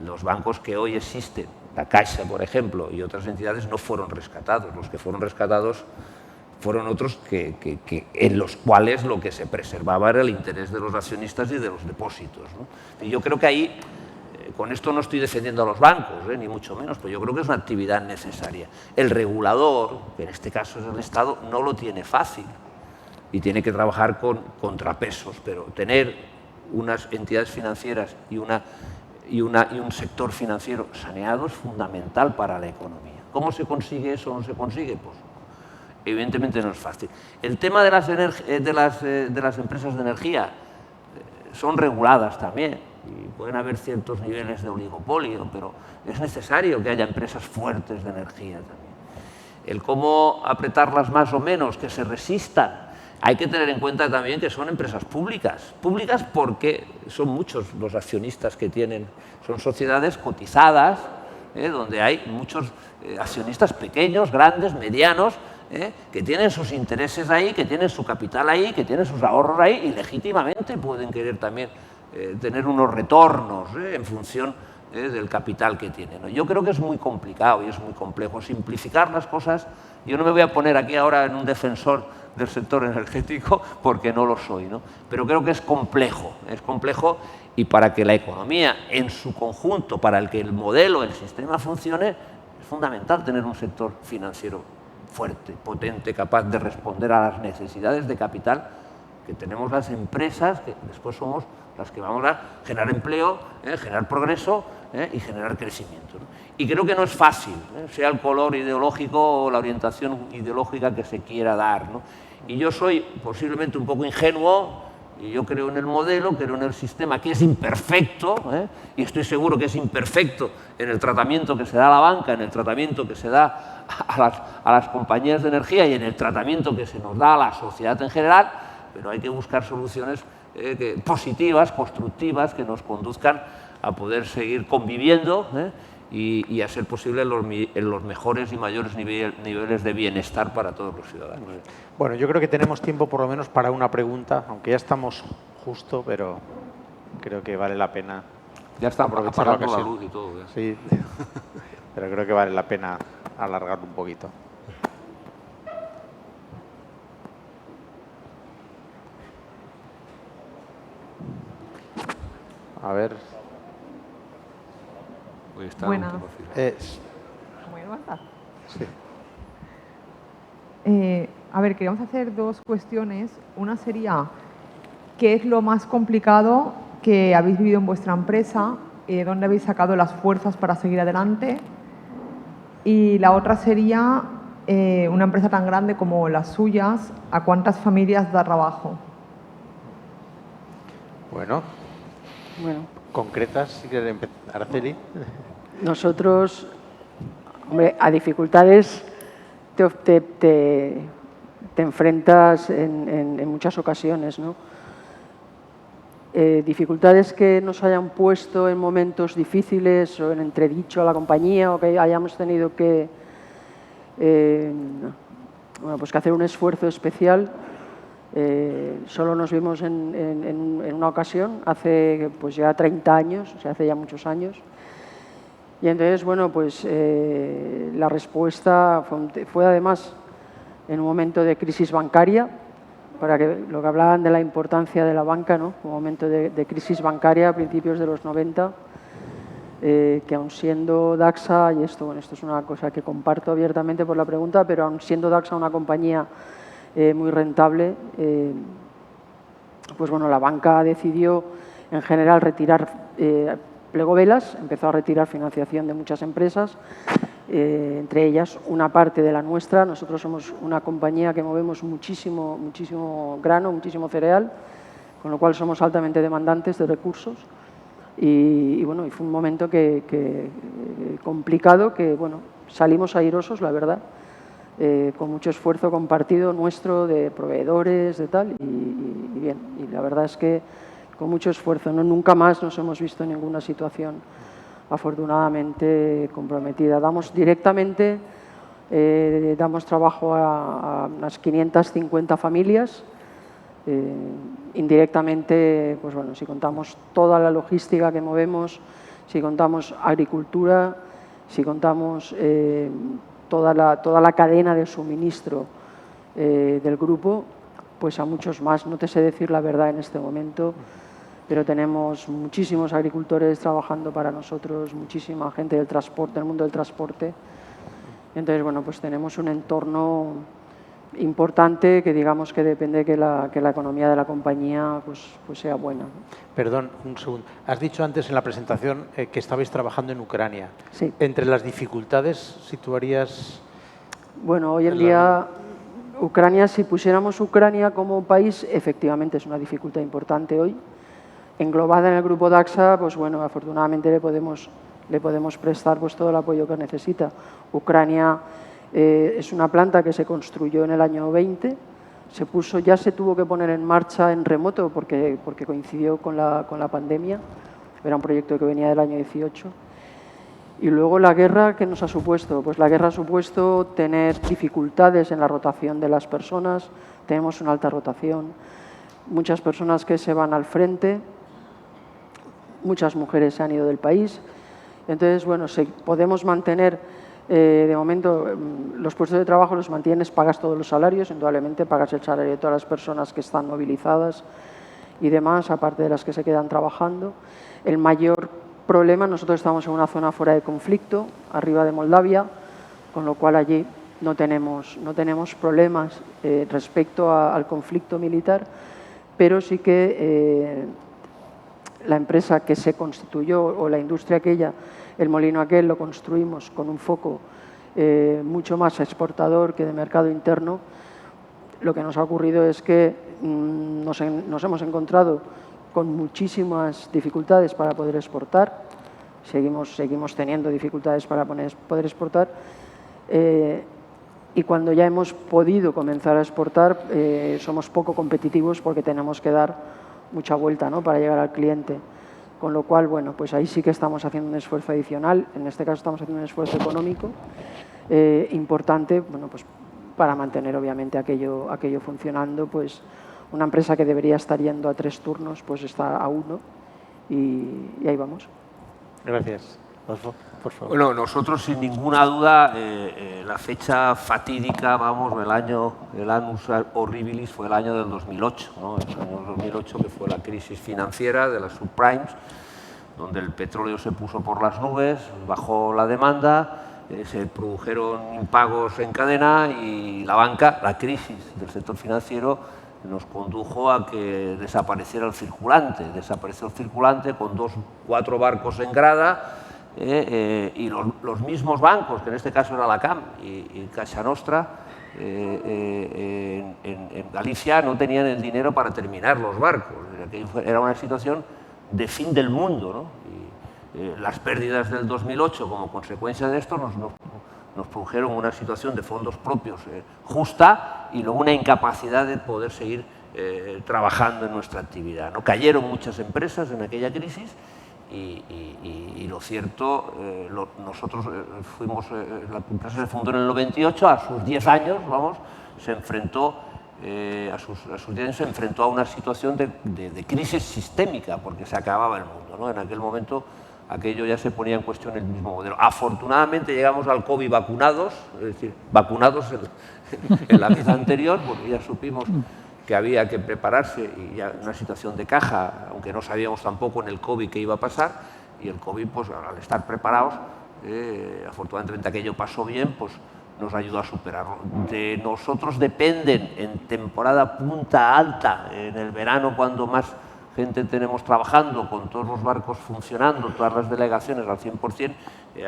Los bancos que hoy existen, la Caixa, por ejemplo, y otras entidades, no fueron rescatados. Los que fueron rescatados fueron otros en los cuales lo que se preservaba era el interés de los accionistas y de los depósitos, ¿no? Y yo creo que ahí, con esto no estoy defendiendo a los bancos, ni mucho menos, pero yo creo que es una actividad necesaria. El regulador, que en este caso es el Estado, no lo tiene fácil y tiene que trabajar con contrapesos, pero tener unas entidades financieras y un sector financiero saneado es fundamental para la economía. ¿Cómo se consigue eso o no se consigue? Pues evidentemente no es fácil. El tema de las empresas de energía son reguladas también y pueden haber ciertos niveles de oligopolio, pero es necesario que haya empresas fuertes de energía también. El cómo apretarlas más o menos, que se resistan. Hay que tener en cuenta también que son empresas públicas. Públicas porque son muchos los accionistas que tienen. Son sociedades cotizadas, donde hay muchos accionistas pequeños, grandes, medianos, que tienen sus intereses ahí, que tienen su capital ahí, que tienen sus ahorros ahí y legítimamente pueden querer también tener unos retornos en función del capital que tienen, ¿no? Yo creo que es muy complicado y es muy complejo. Simplificar las cosas, yo no me voy a poner aquí ahora en un defensor del sector energético porque no lo soy, ¿no? Pero creo que es complejo y para que la economía en su conjunto, para que el modelo, el sistema funcione, es fundamental tener un sector financiero fuerte, potente, capaz de responder a las necesidades de capital que tenemos las empresas, que después somos las que vamos a generar empleo, generar progreso y generar crecimiento, ¿no? Y creo que no es fácil, sea el color ideológico o la orientación ideológica que se quiera dar, ¿no? Y yo soy posiblemente un poco ingenuo, y yo creo en el modelo, creo en el sistema que es imperfecto, y estoy seguro que es imperfecto en el tratamiento que se da a la banca, en el tratamiento que se da a las compañías de energía y en el tratamiento que se nos da a la sociedad en general, pero hay que buscar soluciones positivas, constructivas, que nos conduzcan a poder seguir conviviendo y a ser posible en los mejores y mayores niveles de bienestar para todos los ciudadanos. Bueno, yo creo que tenemos tiempo por lo menos para una pregunta, aunque ya estamos justo, pero creo que vale la pena ya está aprovechar la ocasión. La luz y todo. Ya. Sí, pero creo que vale la pena alargarlo un poquito. A ver. Buenas. Sí. A ver, queríamos hacer dos cuestiones. Una sería, ¿qué es lo más complicado que habéis vivido en vuestra empresa? ¿Dónde habéis sacado las fuerzas para seguir adelante? Y la otra sería, una empresa tan grande como las suyas, ¿a cuántas familias da trabajo? Bueno. Concretas, si quieres empezar, Araceli. Nosotros, hombre, a dificultades te enfrentas en muchas ocasiones, ¿no? Dificultades que nos hayan puesto en momentos difíciles o en entredicho a la compañía o que hayamos tenido que, pues que hacer un esfuerzo especial. Solo nos vimos en una ocasión, hace pues ya 30 años, o sea, hace ya muchos años. Y entonces, bueno, pues la respuesta fue además en un momento de crisis bancaria, para que lo que hablaban de la importancia de la banca, ¿no? Un momento de crisis bancaria a principios de los 90, que aun siendo Daxa, y esto es una cosa que comparto abiertamente por la pregunta, pero aun siendo Daxa una compañía muy rentable, pues bueno, la banca decidió en general retirar, plegó velas, empezó a retirar financiación de muchas empresas, entre ellas una parte de la nuestra. Nosotros somos una compañía que movemos muchísimo grano, muchísimo cereal, con lo cual somos altamente demandantes de recursos. Y bueno, y fue un momento complicado, que bueno, salimos airosos, la verdad, con mucho esfuerzo compartido nuestro, de proveedores, de tal, y bien. Y la verdad es que con mucho esfuerzo, ¿no? Nunca más nos hemos visto en ninguna situación afortunadamente comprometida. Damos directamente, damos trabajo a unas 550 familias. Indirectamente, pues bueno, si contamos toda la logística que movemos, si contamos agricultura, si contamos toda la cadena de suministro del grupo, pues a muchos más. No te sé decir la verdad en este momento, pero tenemos muchísimos agricultores trabajando para nosotros, muchísima gente del transporte, del mundo del transporte. Entonces, bueno, pues tenemos un entorno importante que digamos que depende que la economía de la compañía pues sea buena. Perdón, un segundo. Has dicho antes en la presentación que estabais trabajando en Ucrania. Sí. Entre las dificultades, ¿situarías? Bueno, hoy en día Ucrania, si pusiéramos Ucrania como país, efectivamente es una dificultad importante hoy. Englobada en el grupo Daxa, pues bueno, afortunadamente le podemos prestar pues todo el apoyo que necesita. Ucrania es una planta que se construyó en el año 20, ya se tuvo que poner en marcha en remoto porque coincidió con la pandemia, era un proyecto que venía del año 18. Y luego la guerra, ¿qué nos ha supuesto? Pues la guerra ha supuesto tener dificultades en la rotación de las personas, tenemos una alta rotación, muchas personas que se van al frente, muchas mujeres se han ido del país. Entonces, bueno, si podemos mantener, de momento, los puestos de trabajo los mantienes, pagas todos los salarios, indudablemente pagas el salario de todas las personas que están movilizadas y demás, aparte de las que se quedan trabajando. El mayor problema, nosotros estamos en una zona fuera de conflicto, arriba de Moldavia, con lo cual allí no tenemos problemas respecto al conflicto militar, pero sí que la empresa que se constituyó, o la industria aquella, el molino aquel, lo construimos con un foco mucho más exportador que de mercado interno. Lo que nos ha ocurrido es que nos hemos encontrado con muchísimas dificultades para poder exportar. Seguimos teniendo dificultades para poder exportar. Y cuando ya hemos podido comenzar a exportar, somos poco competitivos porque tenemos que dar mucha vuelta, ¿no?, para llegar al cliente. Con lo cual, bueno, pues ahí sí que estamos haciendo un esfuerzo adicional. En este caso estamos haciendo un esfuerzo económico importante, bueno, pues para mantener obviamente aquello funcionando. Pues una empresa que debería estar yendo a 3 turnos, pues está a 1 y ahí vamos. Gracias. Adolfo, por favor. Bueno, nosotros sin ninguna duda, la fecha fatídica, vamos, el annus horribilis fue el año del 2008, ¿no? El año 2008, que fue la crisis financiera de las subprimes, donde el petróleo se puso por las nubes, bajó la demanda, se produjeron impagos en cadena y la banca, la crisis del sector financiero, nos condujo a que desapareciera el circulante. Desapareció el circulante con 4 barcos en grada, y los mismos bancos, que en este caso era la CAM y Caixa Nostra, en Galicia no tenían el dinero para terminar los barcos. Era una situación de fin del mundo, ¿no? Y las pérdidas del 2008 como consecuencia de esto nos produjeron una situación de fondos propios justa y luego una incapacidad de poder seguir trabajando en nuestra actividad, ¿no? Cayeron muchas empresas en aquella crisis. Y lo cierto, nosotros fuimos, la empresa se fundó en el 98, a sus 10 años, vamos, se enfrentó, a sus 10 años se enfrentó a una situación de crisis sistémica, porque se acababa el mundo, ¿no? En aquel momento aquello ya se ponía en cuestión el mismo modelo. Afortunadamente llegamos al COVID vacunados, es decir, vacunados en la vida anterior, porque ya supimos que había que prepararse y ya una situación de caja, aunque no sabíamos tampoco en el COVID qué iba a pasar, y el COVID, pues al estar preparados, afortunadamente aquello pasó bien, pues nos ayudó a superarlo. De nosotros dependen en temporada punta alta, en el verano cuando más gente tenemos trabajando, con todos los barcos funcionando, todas las delegaciones al 100%,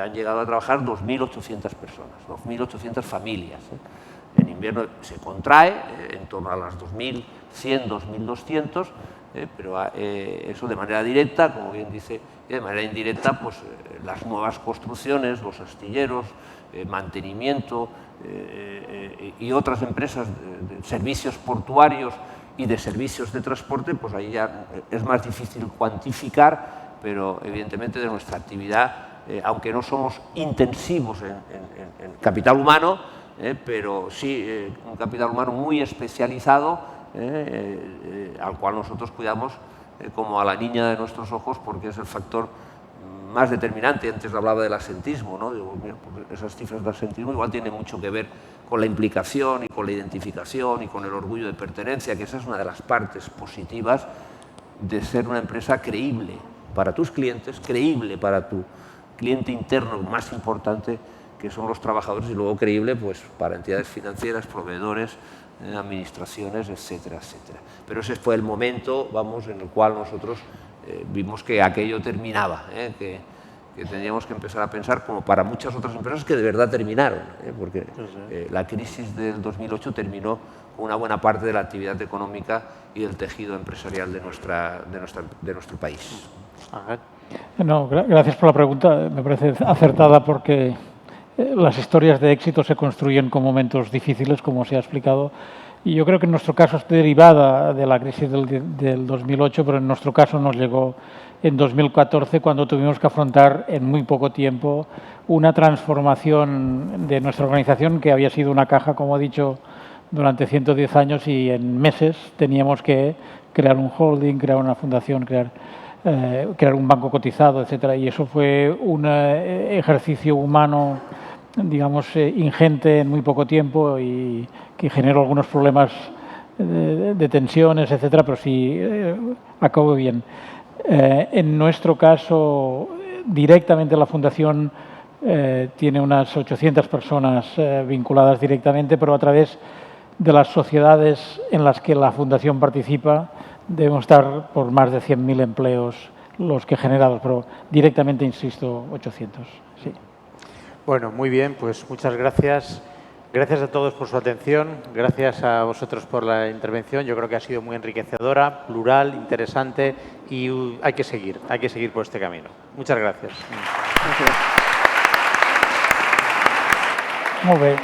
han llegado a trabajar 2.800 personas, 2.800 familias. En invierno se contrae en torno a las 2.100, 2.200, pero eso de manera directa, como bien dice, y de manera indirecta, pues las nuevas construcciones, los astilleros, mantenimiento y otras empresas de servicios portuarios y de servicios de transporte, pues ahí ya es más difícil cuantificar, pero evidentemente de nuestra actividad, aunque no somos intensivos en capital humano, pero sí un capital humano muy especializado, al cual nosotros cuidamos como a la niña de nuestros ojos, porque es el factor más determinante. Antes hablaba del asentismo, ¿no? Digo, mira, pues esas cifras de asentismo igual tienen mucho que ver con la implicación y con la identificación y con el orgullo de pertenencia, que esa es una de las partes positivas de ser una empresa creíble para tus clientes, creíble para tu cliente interno más importante, que son los trabajadores, y luego creíble pues para entidades financieras, proveedores, administraciones, etcétera, etcétera. Pero ese fue el momento, vamos, en el cual nosotros vimos que aquello terminaba, que tendríamos que empezar a pensar, como para muchas otras empresas que de verdad terminaron, porque la crisis del 2008 terminó con una buena parte de la actividad económica y del tejido empresarial de nuestro país. No, gracias por la pregunta, me parece acertada, porque las historias de éxito se construyen con momentos difíciles, como se ha explicado, y yo creo que en nuestro caso es derivada de la crisis del 2008, pero en nuestro caso nos llegó en 2014, cuando tuvimos que afrontar en muy poco tiempo una transformación de nuestra organización, que había sido una caja, como he dicho, durante 110 años, y en meses teníamos que crear un holding, crear una fundación, crear un banco cotizado, etcétera. Y eso fue un ejercicio humano, digamos, ingente en muy poco tiempo, y que generó algunos problemas de tensiones, etcétera, pero sí acabó bien. En nuestro caso, directamente la Fundación tiene unas 800 personas vinculadas directamente, pero a través de las sociedades en las que la Fundación participa, debemos estar por más de 100.000 empleos los que generados, pero directamente, insisto, 800. Sí. Bueno, muy bien, pues muchas gracias. Gracias a todos por su atención, gracias a vosotros por la intervención. Yo creo que ha sido muy enriquecedora, plural, interesante, y hay que seguir por este camino. Muchas gracias. Muy bien.